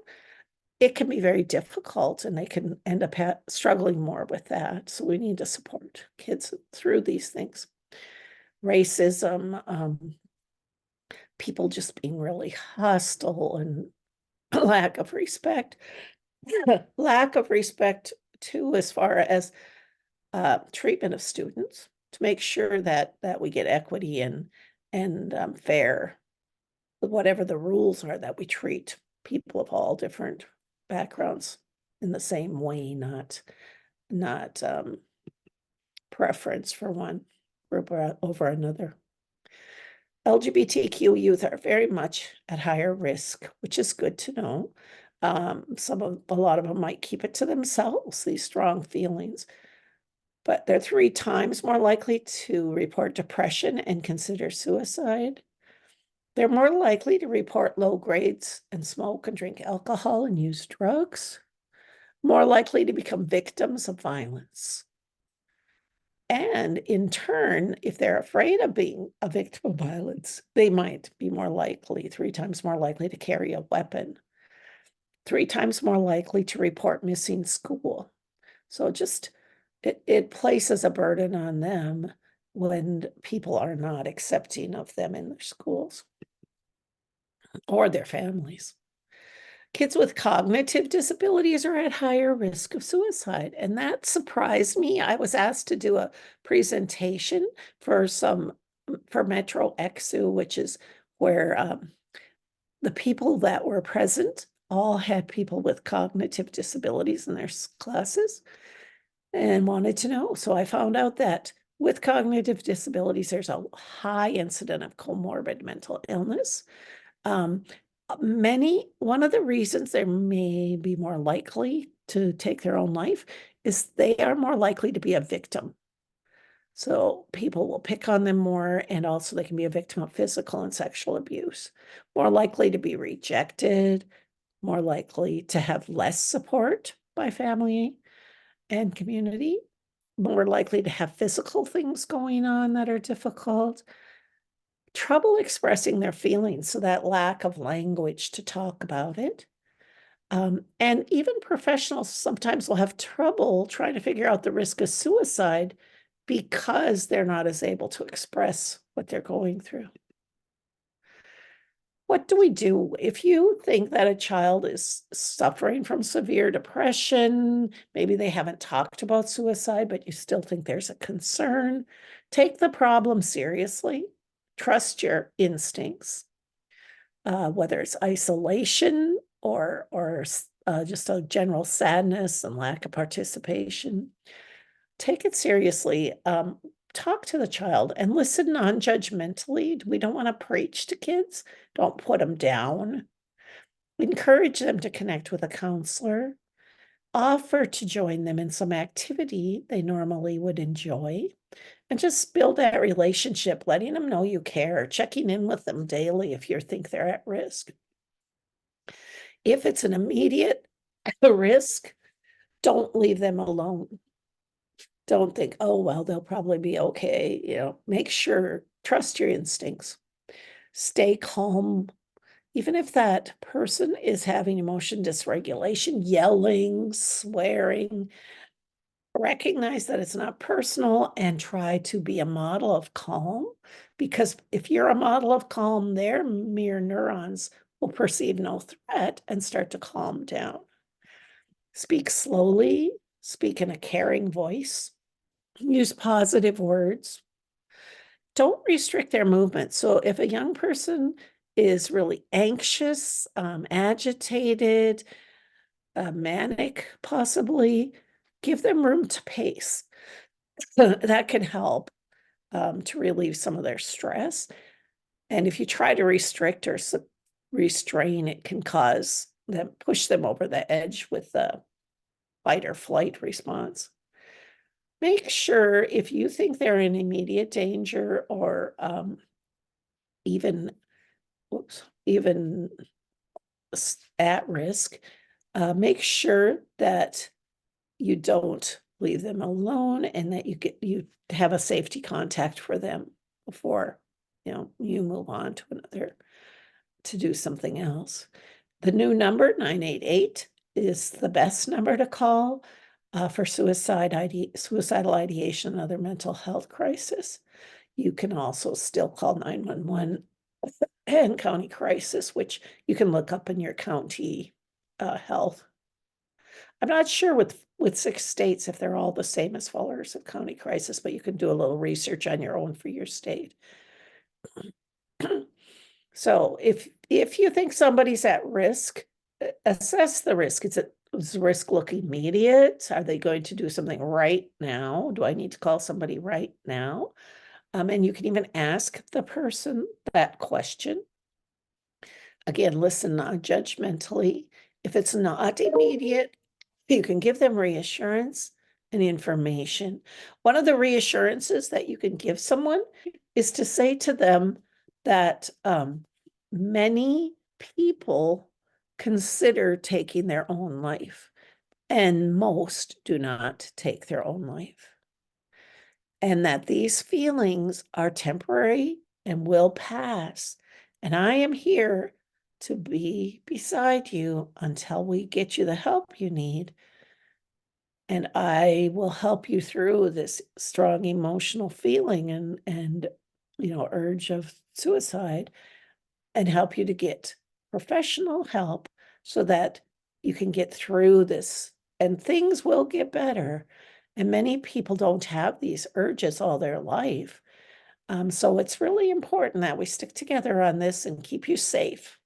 it can be very difficult and they can end up struggling more with that. So we need to support kids through these things. Racism, people just being really hostile and lack of respect. Lack of respect too, as far as treatment of students, to make sure that we get equity and fair, whatever the rules are, that we treat people of all different backgrounds in the same way, not preference for one group over another. LGBTQ youth are very much at higher risk, which is good to know. A lot of them might keep it to themselves, these strong feelings, but they're 3 times more likely to report depression and consider suicide. They're more likely to report low grades and smoke and drink alcohol and use drugs. More likely to become victims of violence. And in turn, if they're afraid of being a victim of violence, they might be 3 times more likely to carry a weapon. 3 times more likely to report missing school. So it places a burden on them when people are not accepting of them in their schools or their families. Kids with cognitive disabilities are at higher risk of suicide. And that surprised me. I was asked to do a presentation for Metro EXU, which is where the people that were present all had people with cognitive disabilities in their classes and wanted to know. So I found out that with cognitive disabilities, there's a high incidence of comorbid mental illness. One of the reasons they may be more likely to take their own life is they are more likely to be a victim. So people will pick on them more, and also they can be a victim of physical and sexual abuse. More likely to be rejected, more likely to have less support by family and community, more likely to have physical things going on that are difficult, trouble expressing their feelings, so that lack of language to talk about it. And even professionals sometimes will have trouble trying to figure out the risk of suicide because they're not as able to express what they're going through. what do we do if you think that a child is suffering from severe depression? Maybe they haven't talked about suicide, but you still think there's a concern. Take the problem seriously. Trust your instincts, whether it's isolation or just a general sadness and lack of participation. Take it seriously. Talk to the child and listen non-judgmentally. We don't want to preach to kids. Don't put them down. Encourage them to connect with a counselor. Offer to join them in some activity they normally would enjoy. And just build that relationship, letting them know you care, checking in with them daily if you think they're at risk. If it's an immediate risk, don't leave them alone. Don't think, oh, well, they'll probably be okay. Make sure, trust your instincts. Stay calm. Even if that person is having emotion dysregulation, yelling, swearing, recognize that it's not personal and try to be a model of calm. Because if you're a model of calm, their mirror neurons will perceive no threat and start to calm down. Speak slowly, speak in a caring voice. Use positive words. Don't restrict their movement. So if a young person is really anxious, agitated, manic, possibly, give them room to pace. That can help to relieve some of their stress. And if you try to restrict or restrain, it can push them over the edge with the fight or flight response. Make sure if you think they're in immediate danger or even at risk, make sure that you don't leave them alone and that you have a safety contact for them before you move on to do something else. The new number 988 is the best number to call for suicidal ideation and other mental health crisis. You can also still call 911 and county crisis, which you can look up in your county health. I'm not sure with 6 states if they're all the same as Fuller's and county crisis, but you can do a little research on your own for your state. So if you think somebody's at risk, assess the risk. Is the risk look immediate? Are they going to do something right now? Do I need to call somebody right now? And you can even ask the person that question. Again, listen non-judgmentally. If it's not immediate, you can give them reassurance and information. One of the reassurances that you can give someone is to say to them that many people consider taking their own life, and most do not take their own life. And that these feelings are temporary and will pass. And I am here to be beside you until we get you the help you need. And I will help you through this strong emotional feeling and urge of suicide, and help you to get professional help so that you can get through this and things will get better. And many people don't have these urges all their life. So it's really important that we stick together on this and keep you safe.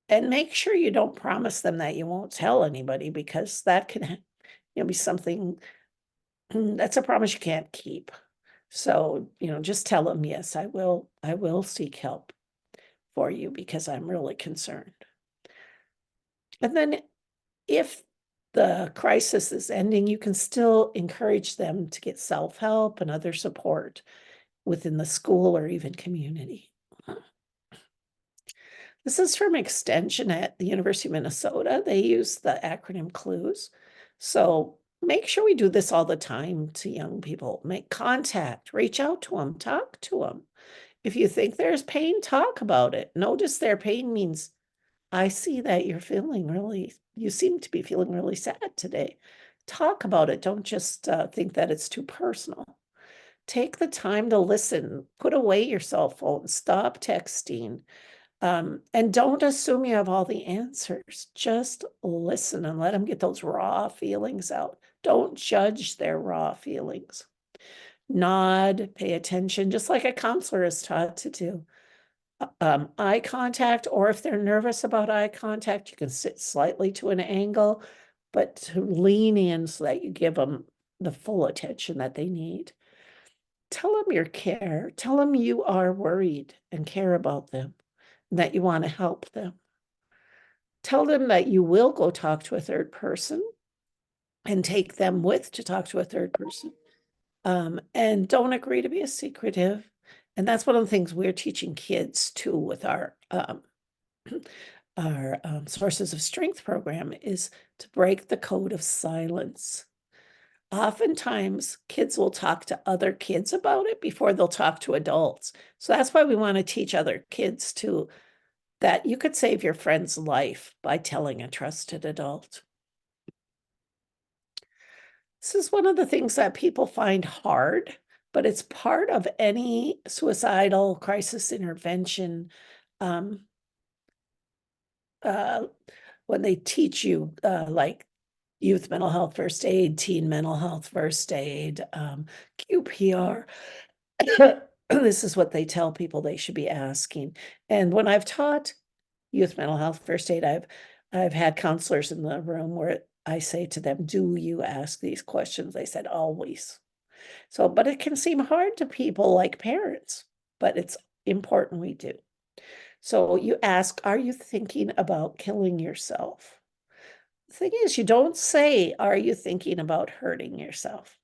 And make sure you don't promise them that you won't tell anybody, because that can be something that's a promise you can't keep. So, just tell them, yes, I will seek help for you because I'm really concerned. And then if the crisis is ending, you can still encourage them to get self-help and other support within the school or even community. This is from Extension at the University of Minnesota. They use the acronym CLUES. So make sure we do this all the time to young people. Make contact, reach out to them, talk to them. If you think there's pain, talk about it. Notice their pain means, I see that you seem to be feeling really sad today. Talk about it. Don't just think that it's too personal. Take the time to listen. Put away your cell phone. Stop texting. And don't assume you have all the answers. Just listen and let them get those raw feelings out. Don't judge their raw feelings. Nod, pay attention, just like a counselor is taught to do. Eye contact, or if they're nervous about eye contact, you can sit slightly to an angle, but to lean in so that you give them the full attention that they need. Tell them your care. Tell them you are worried and care about them, and that you want to help them. Tell them that you will go talk to a third person and take them with to talk to a third person. And don't agree to be a secretive. And that's one of the things we're teaching kids too with our Sources of Strength program, is to break the code of silence. Oftentimes, kids will talk to other kids about it before they'll talk to adults. So that's why we want to teach other kids too, that you could save your friend's life by telling a trusted adult. This is one of the things that people find hard, but it's part of any suicidal crisis intervention. When they teach you like youth mental health first aid, teen mental health first aid, QPR, this is what they tell people they should be asking. And when I've taught youth mental health first aid, I've had counselors in the room where I say to them, do you ask these questions? They said, always. So, but it can seem hard to people like parents, but it's important we do. So you ask, are you thinking about killing yourself? The thing is, you don't say, are you thinking about hurting yourself?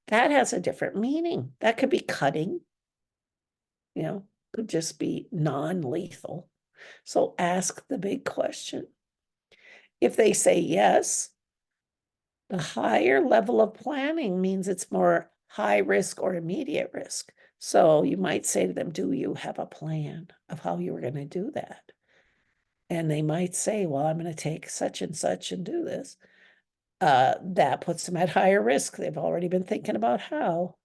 That has a different meaning. That could be cutting, could just be non-lethal. So ask the big question. If they say yes, the higher level of planning means it's more high risk or immediate risk. So you might say to them, do you have a plan of how you were going to do that? And they might say, well, I'm going to take such and such and do this. That puts them at higher risk. They've already been thinking about how.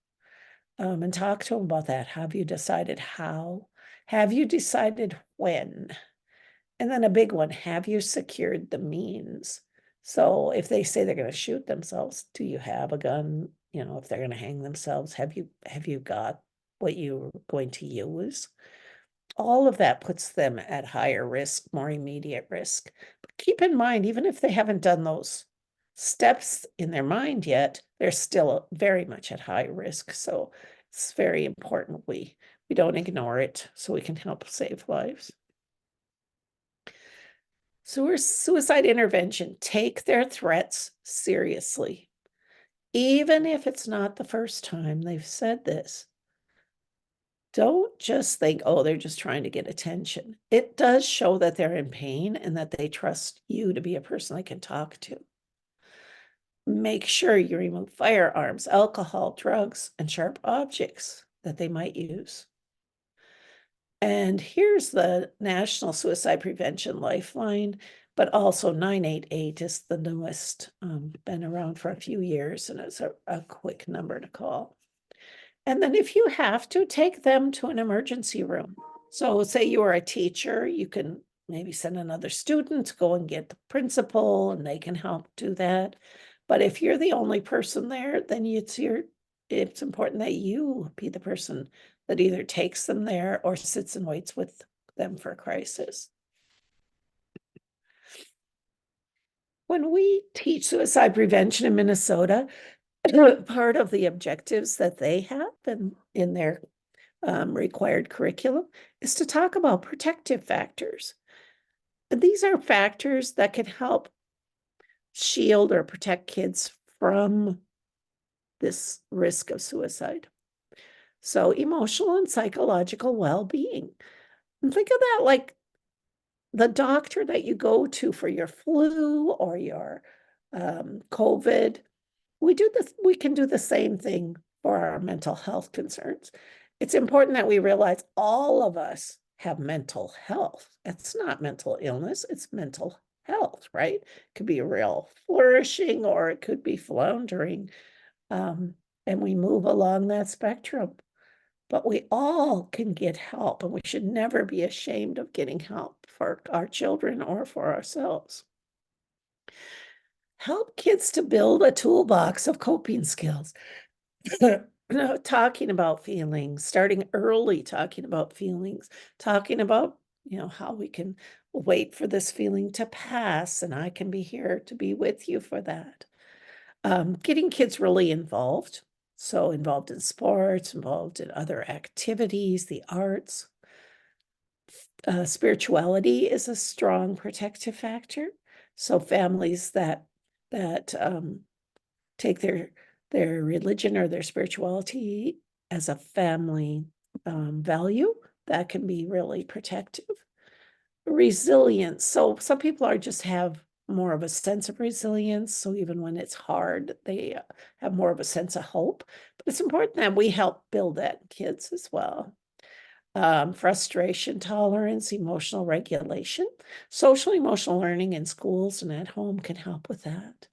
And talk to them about that. Have you decided how? Have you decided when? And then a big one, have you secured the means? So if they say they're going to shoot themselves, do you have a gun? If they're going to hang themselves, have you got what you're going to use? All of that puts them at higher risk, more immediate risk. But keep in mind, even if they haven't done those steps in their mind yet, they're still very much at high risk. So it's very important we don't ignore it so we can help save lives. Suicide intervention, take their threats seriously. Even if it's not the first time they've said this. Don't just think, oh, they're just trying to get attention. It does show that they're in pain and that they trust you to be a person they can talk to. Make sure you remove firearms, alcohol, drugs, and sharp objects that they might use. And here's the National Suicide Prevention Lifeline, but also 988 is the newest, been around for a few years, and it's a quick number to call. And then if you have to, take them to an emergency room. So say you are a teacher, you can maybe send another student to go and get the principal and they can help do that. But if you're the only person there, then it's important that you be the person that either takes them there or sits and waits with them for a crisis. When we teach suicide prevention in Minnesota, part of the objectives that they have in their required curriculum is to talk about protective factors. These are factors that can help shield or protect kids from this risk of suicide. So emotional and psychological well-being. And think of that like the doctor that you go to for your flu or your COVID. We can do the same thing for our mental health concerns. It's important that we realize all of us have mental health. It's not mental illness, it's mental health, right? It could be real flourishing or it could be floundering. And we move along that spectrum. but we all can get help, and we should never be ashamed of getting help for our children or for ourselves. Help kids to build a toolbox of coping skills. Talking about feelings, starting early, talking about feelings, talking about, how we can wait for this feeling to pass, and I can be here to be with you for that. Getting kids really involved. So involved in sports, involved in other activities, the arts. Spirituality is a strong protective factor. So families that take their religion or their spirituality as a family value, that can be really protective. Resilience. So some people just have more of a sense of resilience. So even when it's hard, they have more of a sense of hope. But it's important that we help build that in kids as well. Frustration tolerance, emotional regulation, social emotional learning in schools and at home can help with that.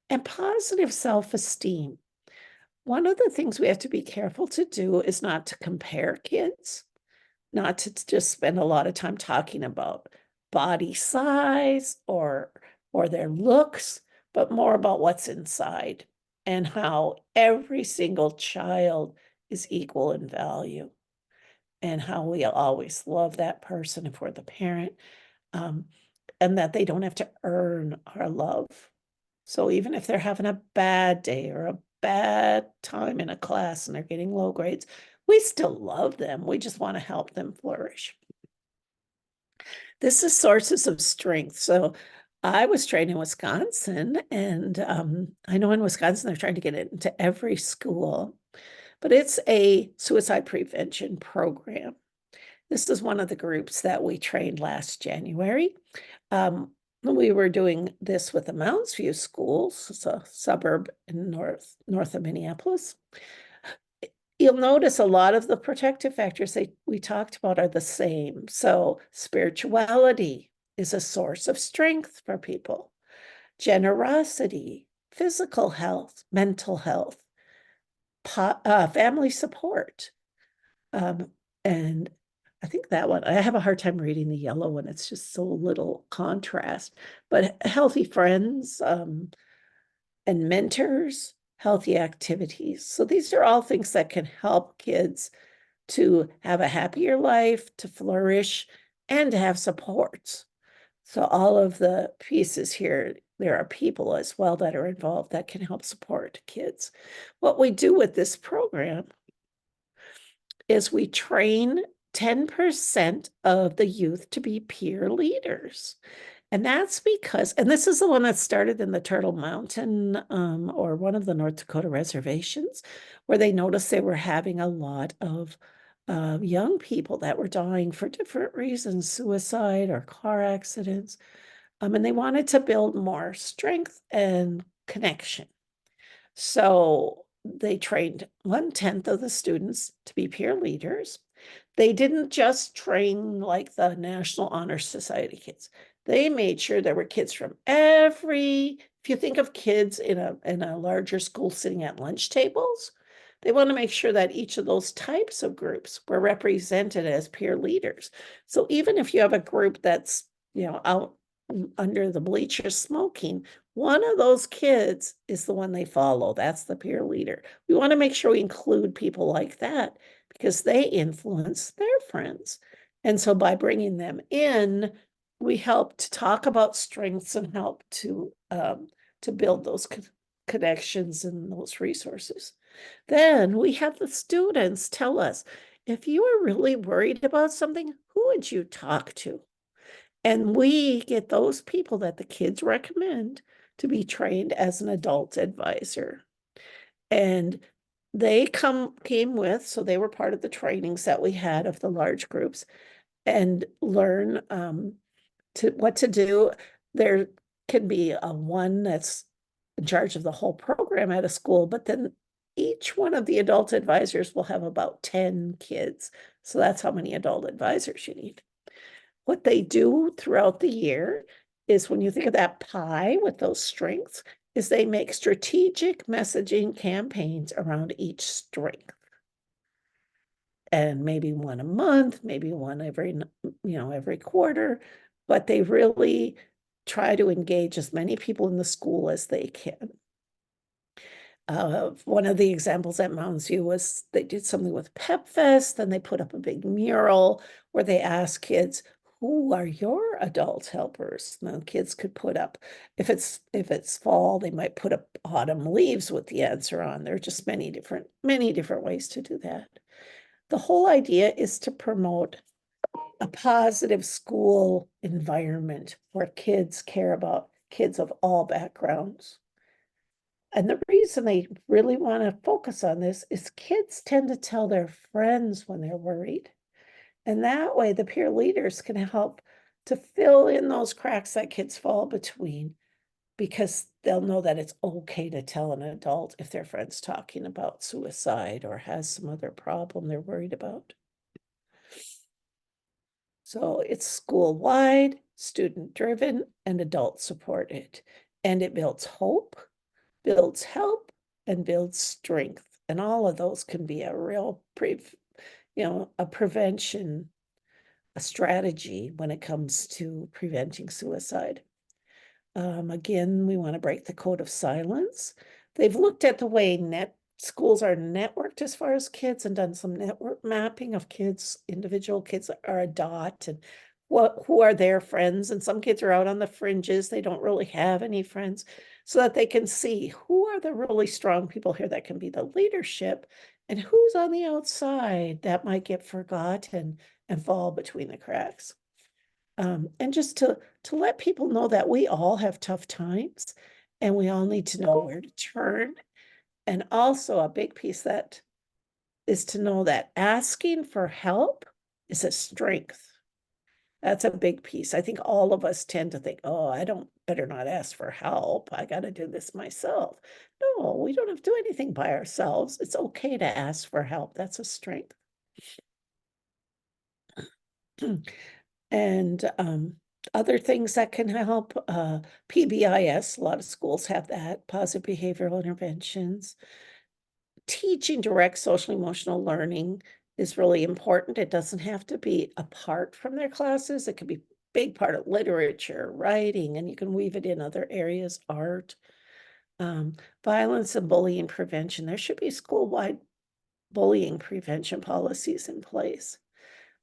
And positive self-esteem. One of the things we have to be careful to do is not to compare kids, not to just spend a lot of time talking about body size or their looks, but more about what's inside and how every single child is equal in value, and how we always love that person if we're the parent, and that they don't have to earn our love. So even if they're having a bad day or a bad time in a class and they're getting low grades, we still love them. We just want to help them flourish. This is sources of strength. So I was trained in Wisconsin, and I know in Wisconsin they're trying to get it into every school, but it's a suicide prevention program. This is one of the groups that we trained last January. We were doing this with the Mounds View schools. It's a suburb in north of Minneapolis. You'll notice a lot of the protective factors we talked about are the same. So spirituality is a source of strength for people. Generosity, physical health, mental health, family support. And I think that one, I have a hard time reading the yellow one. It's just so little contrast, but healthy friends, and mentors, healthy activities. So these are all things that can help kids to have a happier life, to flourish, and to have supports. So all of the pieces here, there are people as well that are involved that can help support kids. What we do with this program is we train 10% of the youth to be peer leaders. And that's because, and this is the one that started in the Turtle Mountain, or one of the North Dakota reservations, where they noticed they were having a lot of young people that were dying for different reasons, suicide or car accidents. And they wanted to build more strength and connection. So they trained 1/10 of the students to be peer leaders. They didn't just train like the National Honor Society kids. They made sure there were kids from if you think of kids in a larger school sitting at lunch tables, they want to make sure that each of those types of groups were represented as peer leaders. So even if you have a group that's, out under the bleachers smoking, one of those kids is the one they follow. That's the peer leader. We want to make sure we include people like that because they influence their friends. And so by bringing them in, we help to talk about strengths and help to build those connections and those resources. Then we have the students tell us, if you are really worried about something, who would you talk to? And we get those people that the kids recommend to be trained as an adult advisor. And they came with, so they were part of the trainings that we had of the large groups, and learn what to do. There can be a one that's in charge of the whole program at a school, but then each one of the adult advisors will have about 10 kids. So that's how many adult advisors you need. What they do throughout the year is, when you think of that pie with those strengths, is they make strategic messaging campaigns around each strength. and maybe one a month, maybe one every quarter, but they really try to engage as many people in the school as they can. One of the examples at Mounds View was they did something with Pep Fest, and they put up a big mural where they asked kids, who are your adult helpers? Now kids could put up, if it's fall, they might put up autumn leaves with the answer on. There are just many different ways to do that. The whole idea is to promote a positive school environment where kids care about kids of all backgrounds. And the reason they really want to focus on this is kids tend to tell their friends when they're worried. And that way the peer leaders can help to fill in those cracks that kids fall between, because they'll know that it's okay to tell an adult if their friend's talking about suicide or has some other problem they're worried about. So it's school-wide, student-driven, and adult-supported. And it builds hope, builds help, and builds strength. And all of those can be a real a prevention, a strategy when it comes to preventing suicide. Again, we want to break the code of silence. They've looked at the way schools are networked as far as kids, and done some network mapping of kids. Individual kids are a dot, and who are their friends. And some kids are out on the fringes. They don't really have any friends, so that they can see who are the really strong people here that can be the leadership, and who's on the outside that might get forgotten and fall between the cracks. And just to let people know that we all have tough times, and we all need to know where to turn. And also a big piece that is to know that asking for help is a strength. That's a big piece. I think all of us tend to think, oh, better not ask for help. I got to do this myself. No, we don't have to do anything by ourselves. It's okay to ask for help. That's a strength. And other things that can help, PBIS, a lot of schools have that, positive behavioral interventions. Teaching direct social emotional learning is really important. It doesn't have to be apart from their classes. It could be a big part of literature, writing, and you can weave it in other areas, art. Violence and bullying prevention. There should be school-wide bullying prevention policies in place.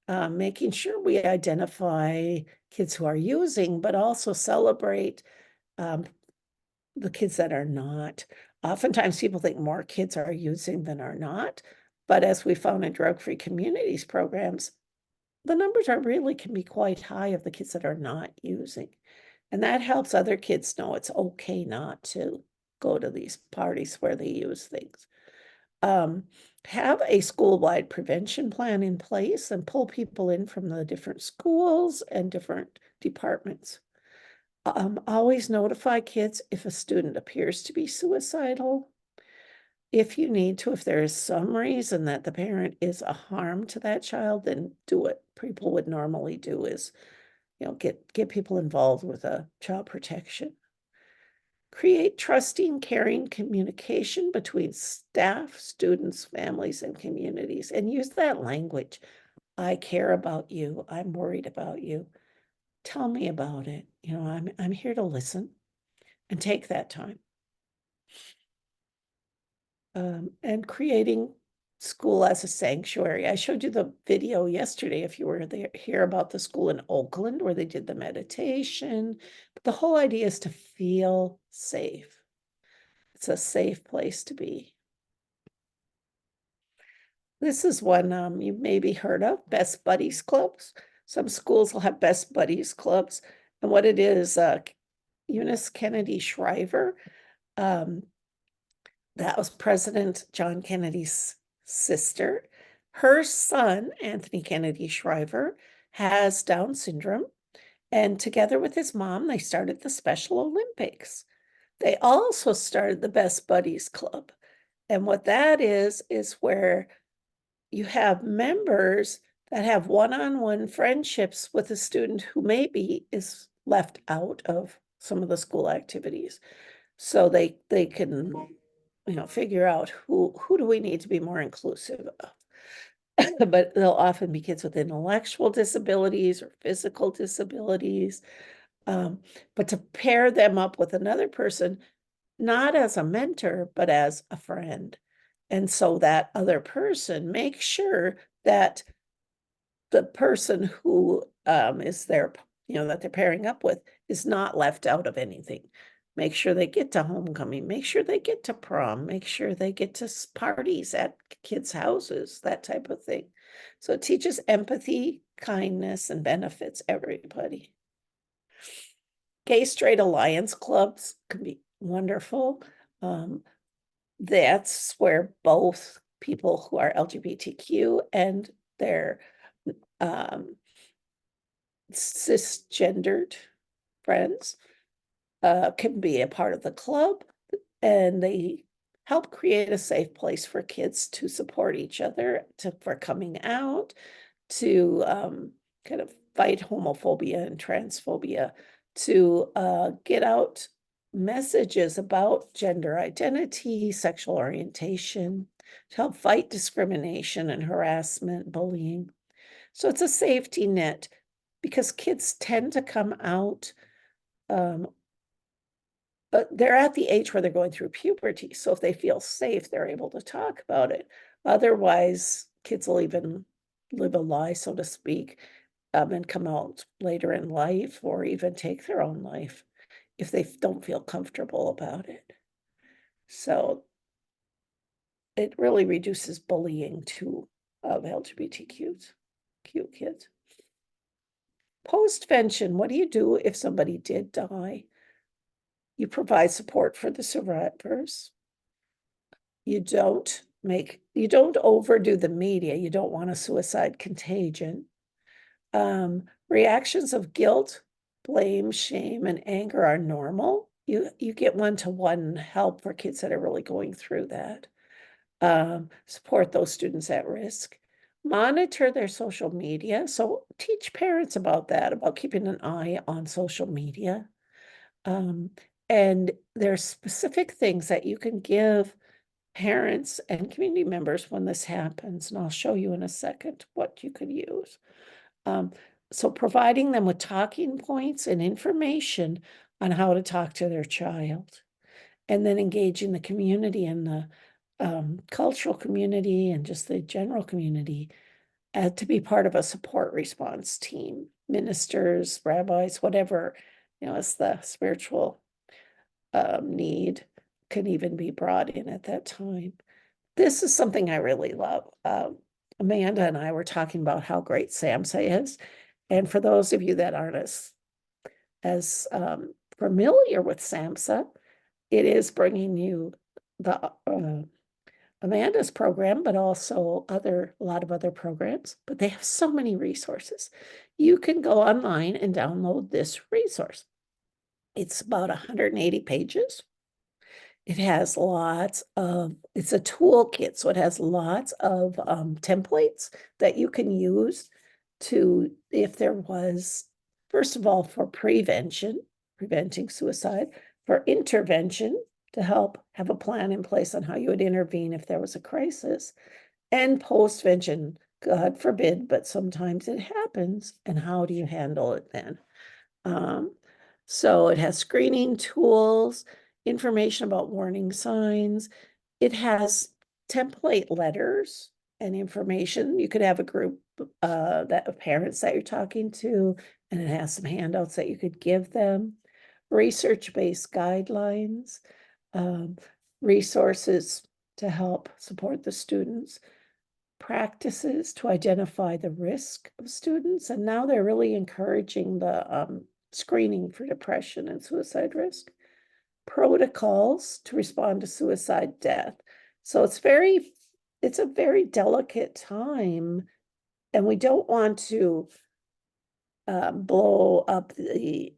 Making sure we identify kids who are using, but also celebrate the kids that are not. Oftentimes people think more kids are using than are not, but as we found in drug-free communities programs, the numbers can be quite high of the kids that are not using. And that helps other kids know it's okay not to go to these parties where they use things. Have a school-wide prevention plan in place and pull people in from the different schools and different departments. Always notify kids if a student appears to be suicidal. If you need to, if there is some reason that the parent is a harm to that child, then do what people would normally do is, get people involved with child protection. Create trusting, caring communication between staff, students, families, and communities, and use that language. I care about you. I'm worried about you. Tell me about it. I'm here to listen, and take that time. And creating school as a sanctuary. I showed you the video yesterday, if you were there, hear about the school in Oakland where they did the meditation. But the whole idea is to feel safe. It's a safe place to be. This is one you maybe heard of, Best Buddies Clubs. Some schools will have Best Buddies Clubs. And what it is, Eunice Kennedy Shriver, that was President John Kennedy's sister. Her son, Anthony Kennedy Shriver, has Down syndrome. And together with his mom, they started the Special Olympics. They also started the Best Buddies Club. And what that is where you have members that have one-on-one friendships with a student who maybe is left out of some of the school activities. So they can, figure out who do we need to be more inclusive of. but they'll often be kids with intellectual disabilities or physical disabilities. But to pair them up with another person, not as a mentor, but as a friend. And so that other person makes sure that the person who is there, that they're pairing up with is not left out of anything. Make sure they get to homecoming, make sure they get to prom, make sure they get to parties at kids' houses, that type of thing. So it teaches empathy, kindness, and benefits everybody. Gay straight alliance clubs can be wonderful. That's where both people who are LGBTQ and their cisgendered friends can be a part of the club, and they help create a safe place for kids to support each other, for coming out, to kind of fight homophobia and transphobia, to get out messages about gender identity, sexual orientation, to help fight discrimination and harassment, bullying. So it's a safety net because kids tend to come out, they're at the age where they're going through puberty. So if they feel safe, they're able to talk about it. Otherwise, kids will even live a lie, so to speak, and come out later in life or even take their own life if they don't feel comfortable about it. So it really reduces bullying too of LGBTQ kids. Postvention, what do you do if somebody did die? You provide support for the survivors. You don't overdo the media. You don't want a suicide contagion. Reactions of guilt, blame, shame, and anger are normal. You get one-to-one help for kids that are really going through that. Support those students at risk. Monitor their social media. So teach parents about that, about keeping an eye on social media. And there's specific things that you can give parents and community members when this happens. And I'll show you in a second what you could use. So providing them with talking points and information on how to talk to their child. And then engaging the community and the cultural community and just the general community to be part of a support response team, ministers, rabbis, whatever, as the spiritual need can even be brought in at that time. This is something I really love. Amanda and I were talking about how great SAMHSA is. And for those of you that aren't as familiar with SAMHSA, it is bringing you the Amanda's program, but also a lot of other programs, but they have so many resources. You can go online and download this resource. It's about 180 pages. It has it's a toolkit, so it has lots of templates that you can use if there was, first of all, for preventing suicide, for intervention, to help have a plan in place on how you would intervene if there was a crisis, and postvention, God forbid, but sometimes it happens, and how do you handle it then? So it has screening tools, information about warning signs. It has template letters and information. You could have a group of parents that you're talking to, and it has some handouts that you could give them. Research-based guidelines, resources to help support the students, practices to identify the risk of students. And now they're really encouraging the screening for depression and suicide risk, protocols to respond to suicide death. So it's a very delicate time, and we don't want to blow up the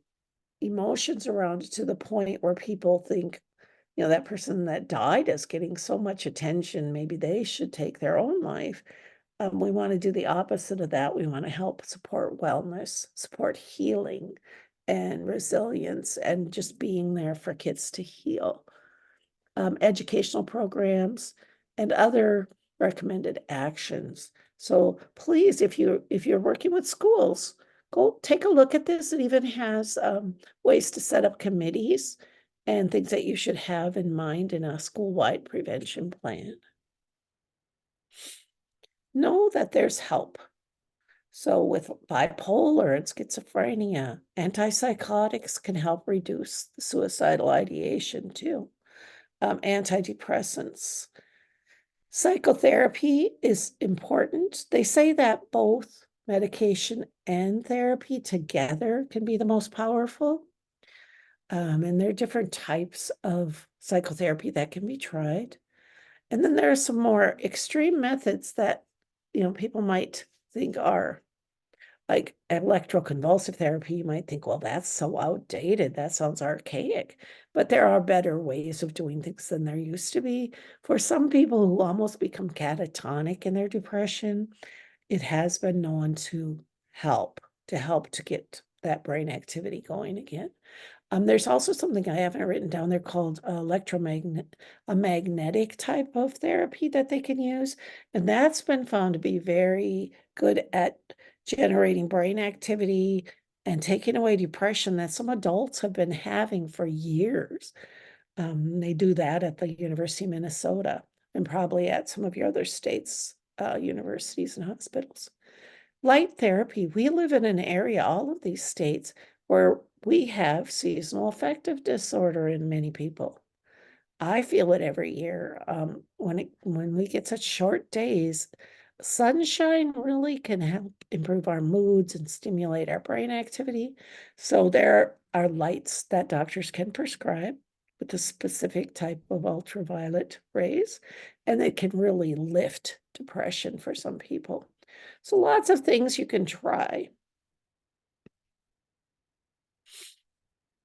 emotions around it to the point where people think, that person that died is getting so much attention, maybe they should take their own life. We want to do the opposite of that. We want to help support wellness, support healing and resilience, and just being there for kids to heal. Educational programs and other recommended actions So please, if you're working with schools, go take a look at this. It even has ways to set up committees and things that you should have in mind in a school-wide prevention plan. Know that there's help. So with bipolar and schizophrenia, antipsychotics can help reduce the suicidal ideation too. Antidepressants. Psychotherapy is important. They say that both medication and therapy together can be the most powerful. And there are different types of psychotherapy that can be tried. And then there are some more extreme methods that, people might think are like electroconvulsive therapy. You might think, well, that's so outdated. That sounds archaic. But there are better ways of doing things than there used to be. For some people who almost become catatonic in their depression, it has been known to help to get that brain activity going again. There's also something I haven't written down there called a magnetic type of therapy that they can use. And that's been found to be very good at generating brain activity and taking away depression that some adults have been having for years. They do that at the University of Minnesota and probably at some of your other states, universities and hospitals. Light therapy. We live in an area, all of these states, where we have seasonal affective disorder in many people. I feel it every year. When we get such short days, sunshine really can help improve our moods and stimulate our brain activity. So there are lights that doctors can prescribe with a specific type of ultraviolet rays, and it can really lift depression for some people. So lots of things you can try.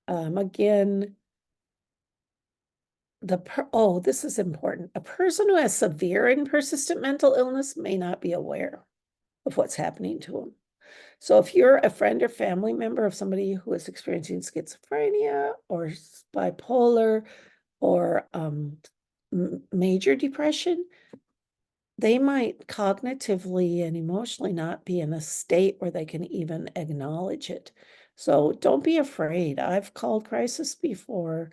Again, this is important. A person who has severe and persistent mental illness may not be aware of what's happening to them. So if you're a friend or family member of somebody who is experiencing schizophrenia or bipolar or major depression, they might cognitively and emotionally not be in a state where they can even acknowledge it. So don't be afraid. I've called crisis before,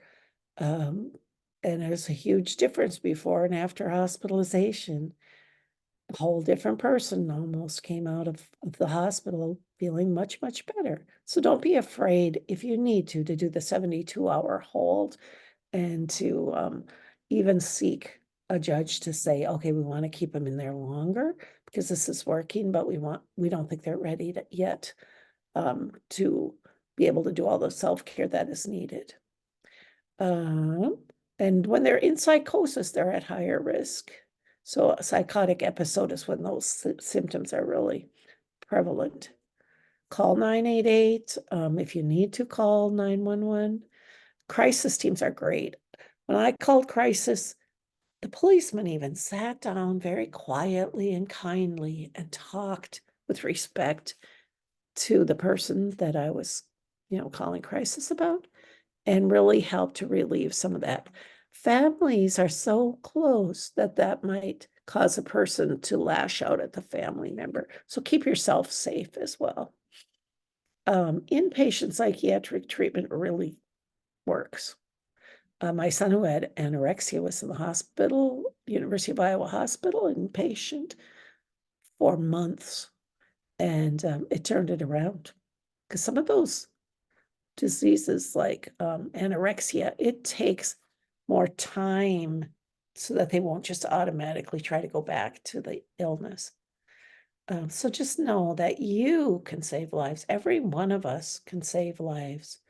and there's a huge difference before and after hospitalization. A whole different person almost came out of the hospital feeling much, much better. So don't be afraid if you need to do the 72-hour hold and to even seek a judge to say, okay, we want to keep them in there longer because this is working, but we don't think they're ready yet to be able to do all the self-care that is needed. And when they're in psychosis, they're at higher risk. So a psychotic episode is when those symptoms are really prevalent. Call 988 if you need to call 911. Crisis teams are great. When I called crisis, the policeman even sat down very quietly and kindly and talked with respect to the person that I was, calling crisis about, and really helped to relieve some of that. Families are so close that might cause a person to lash out at the family member. So keep yourself safe as well. Inpatient psychiatric treatment really works. My son who had anorexia was in the hospital, University of Iowa Hospital, inpatient for months. And it turned it around. Because some of those diseases like anorexia, it takes more time so that they won't just automatically try to go back to the illness. So just know that you can save lives. Every one of us can save lives,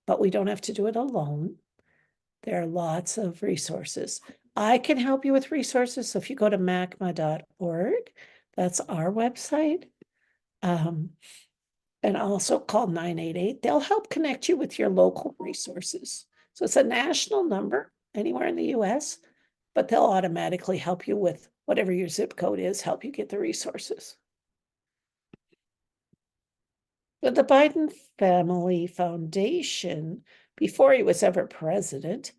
but we don't have to do it alone. There are lots of resources. I can help you with resources. So if you go to macma.org, that's our website. And also call 988. They'll help connect you with your local resources. So it's a national number anywhere in the US, but they'll automatically help you with whatever your zip code is, help you get the resources. But the Biden Family Foundation, before he was ever president,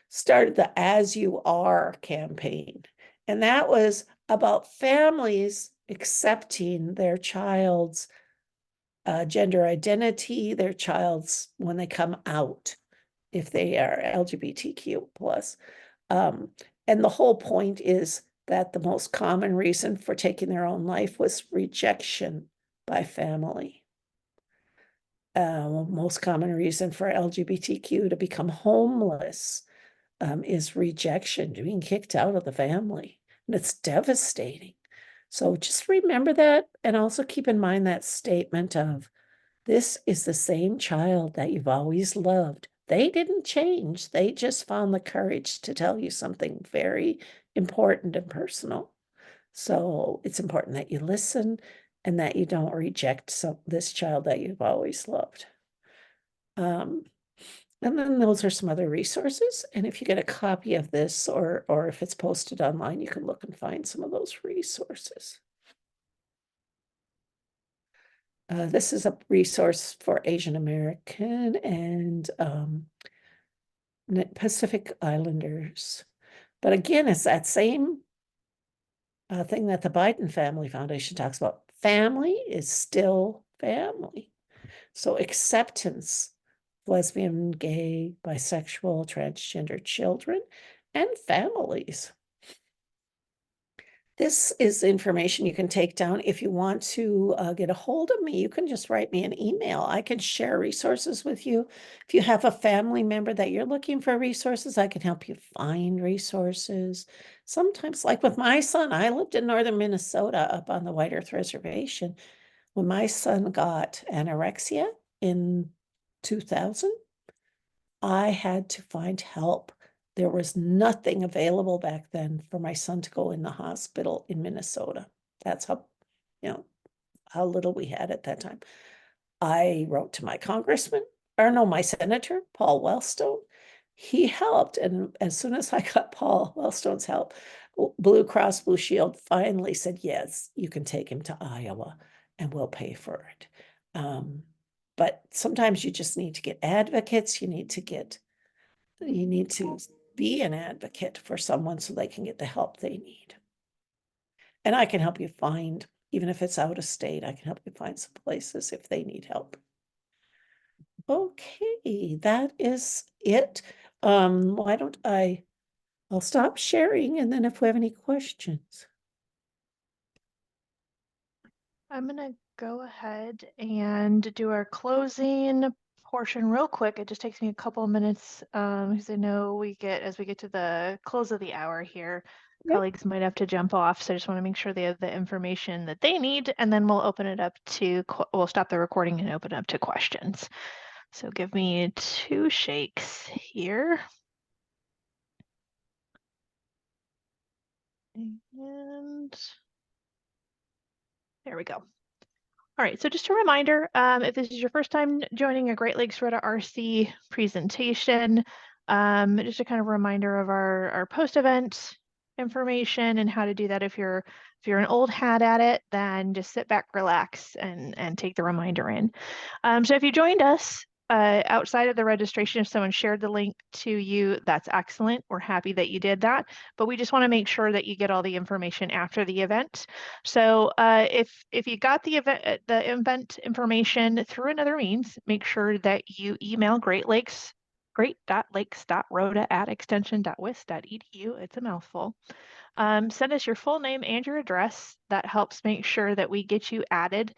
started the As You Are campaign. And that was about families accepting their child's gender identity, their child's when they come out, if they are LGBTQ plus. And the whole point is that the most common reason for taking their own life was rejection by family. Most common reason for LGBTQ to become homeless is rejection, being kicked out of the family. And it's devastating. So just remember that, and also keep in mind that statement of, this is the same child that you've always loved. They didn't change. They just found the courage to tell you something very important and personal. So it's important that you listen and that you don't reject this child that you've always loved. And then those are some other resources. And if you get a copy of this, or if it's posted online, you can look and find some of those resources. This is a resource for Asian American and Pacific Islanders. But again, it's that same thing that the Biden Family Foundation talks about. Family is still family. So acceptance, lesbian, gay, bisexual, transgender children, and families. This is information you can take down. If you want to get a hold of me, you can just write me an email. I can share resources with you. If you have a family member that you're looking for resources, I can help you find resources. Sometimes, like with my son, I lived in northern Minnesota up on the White Earth Reservation. When my son got anorexia in 2000, I had to find help. There was nothing available back then for my son to go in the hospital in Minnesota. That's how, how little we had at that time. I wrote to my my senator, Paul Wellstone. He helped. And as soon as I got Paul Wellstone's help, Blue Cross Blue Shield finally said, yes, you can take him to Iowa and we'll pay for it. But sometimes you just need to get advocates. You need to be an advocate for someone so they can get the help they need. And I can help you find, even if it's out of state, I can help you find some places if they need help. Okay, that is it. Why don't I'll stop sharing, and then if we have any questions. I'm gonna go ahead and do our closing portion real quick. It just takes me a couple of minutes because I know as we get to the close of the hour here, colleagues might have to jump off. So I just want to make sure they have the information that they need, and then we'll open it up we'll stop the recording and open it up to questions. So give me 2 shakes here. And there we go. All right, so just a reminder, if this is your first time joining a Great Lakes ROTA-RC presentation, just a kind of reminder of our post-event information and how to do that. If you're an old hat at it, then just sit back, relax, and take the reminder in. So if you joined us outside of the registration, if someone shared the link to you, that's excellent. We're happy that you did that, but we just want to make sure that you get all the information after the event. So if you got the event information through another means, make sure that you email great.lakes.rota@extension.wis.edu. It's a mouthful. Send us your full name and your address. That helps make sure that we get you added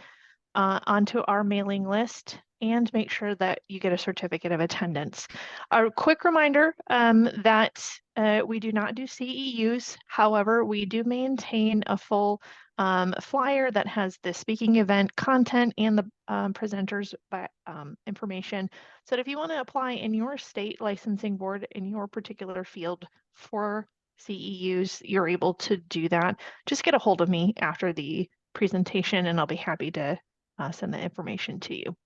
onto our mailing list, and make sure that you get a certificate of attendance. A quick reminder that we do not do CEUs. However, we do maintain a full flyer that has the speaking event content and the presenters information. So if you want to apply in your state licensing board in your particular field for CEUs, you're able to do that. Just get a hold of me after the presentation and I'll be happy to send the information to you.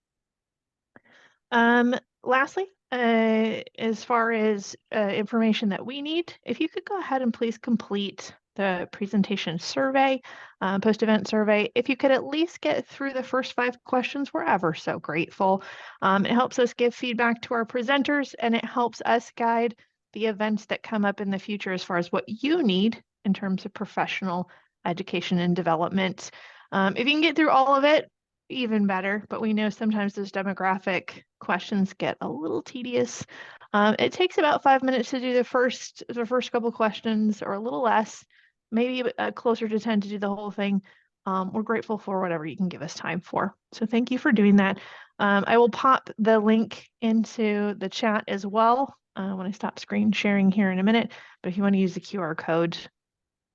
Lastly, as far as information that we need, if you could go ahead and please complete the presentation survey, post-event survey. If you could at least get through the first 5 questions, we're ever so grateful. It helps us give feedback to our presenters, and it helps us guide the events that come up in the future as far as what you need in terms of professional education and development. If you can get through all of it, even better, but we know sometimes those demographic questions get a little tedious. It takes about 5 minutes to do the first couple questions, or a little less, maybe closer to 10 to do the whole thing. We're grateful for whatever you can give us time for. So thank you for doing that. I will pop the link into the chat as well when I stop screen sharing here in a minute. But if you want to use the QR code,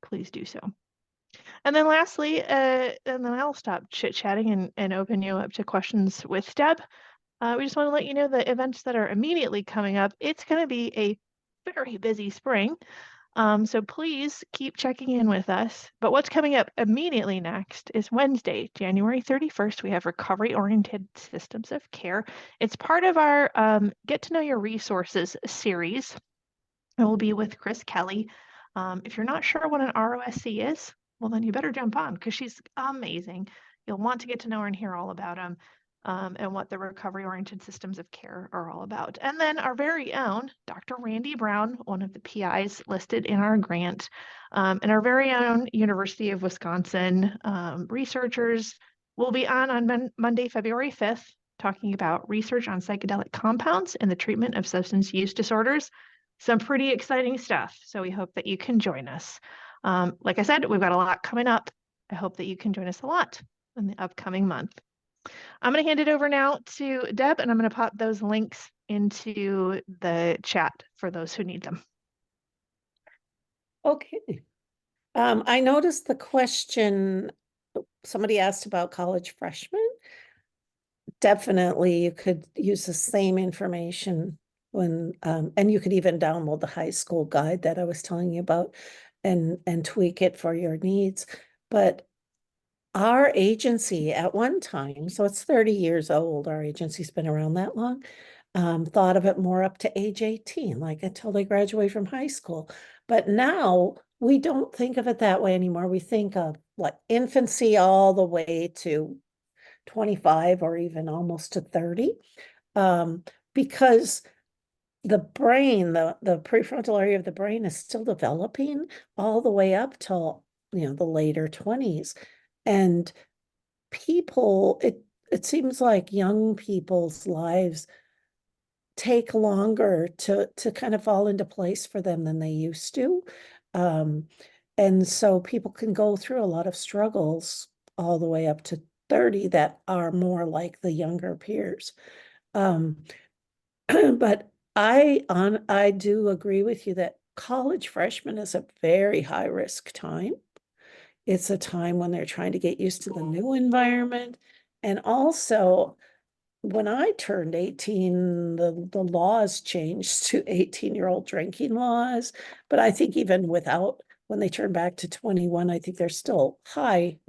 please do so. And then lastly, and then I'll stop chit-chatting and open you up to questions with Deb. We just want to let you know the events that are immediately coming up. It's going to be a very busy spring. So please keep checking in with us. But what's coming up immediately next is Wednesday, January 31st. We have recovery-oriented systems of care. It's part of our Get to Know Your Resources series. It will be with Chris Kelly. If you're not sure what an ROSC is, well, then you better jump on, because she's amazing. You'll want to get to know her and hear all about them. And what the recovery-oriented systems of care are all about. And then our very own Dr. Randy Brown, one of the PIs listed in our grant, and our very own University of Wisconsin researchers will be on Monday, February 5th, talking about research on psychedelic compounds and the treatment of substance use disorders. Some pretty exciting stuff. So we hope that you can join us. Like I said, we've got a lot coming up. I hope that you can join us a lot in the upcoming month. I'm going to hand it over now to Deb, and I'm going to pop those links into the chat for those who need them. Okay. I noticed the question, somebody asked about college freshmen. Definitely, you could use the same information when, and you could even download the high school guide that I was telling you about and tweak it for your needs. But our agency at one time, so it's 30 years old, our agency's been around that long, thought of it more up to age 18, like until they graduate from high school. But now we don't think of it that way anymore. We think of like infancy all the way to 25 or even almost to 30, because the brain, the prefrontal area of the brain is still developing all the way up till, the later 20s. And people, it seems like young people's lives take longer to kind of fall into place for them than they used to. And so people can go through a lot of struggles all the way up to 30 that are more like the younger peers. But I do agree with you that college freshman is a very high risk time. It's a time when they're trying to get used to the new environment. And also, when I turned 18, the laws changed to 18-year-old drinking laws. But I think even without, when they turn back to 21, I think there's still high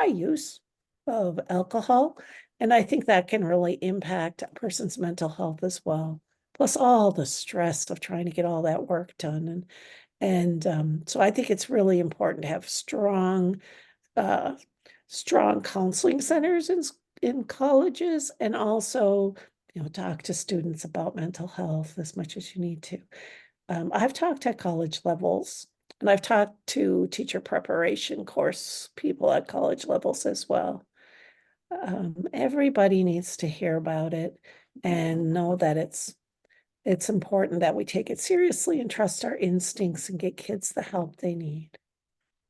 use of alcohol. And I think that can really impact a person's mental health as well. Plus all the stress of trying to get all that work done. And so I think it's really important to have strong counseling centers in colleges, and also, talk to students about mental health as much as you need to. I've talked at college levels, and I've talked to teacher preparation course people at college levels as well. Everybody needs to hear about it and know that it's important that we take it seriously and trust our instincts and get kids the help they need.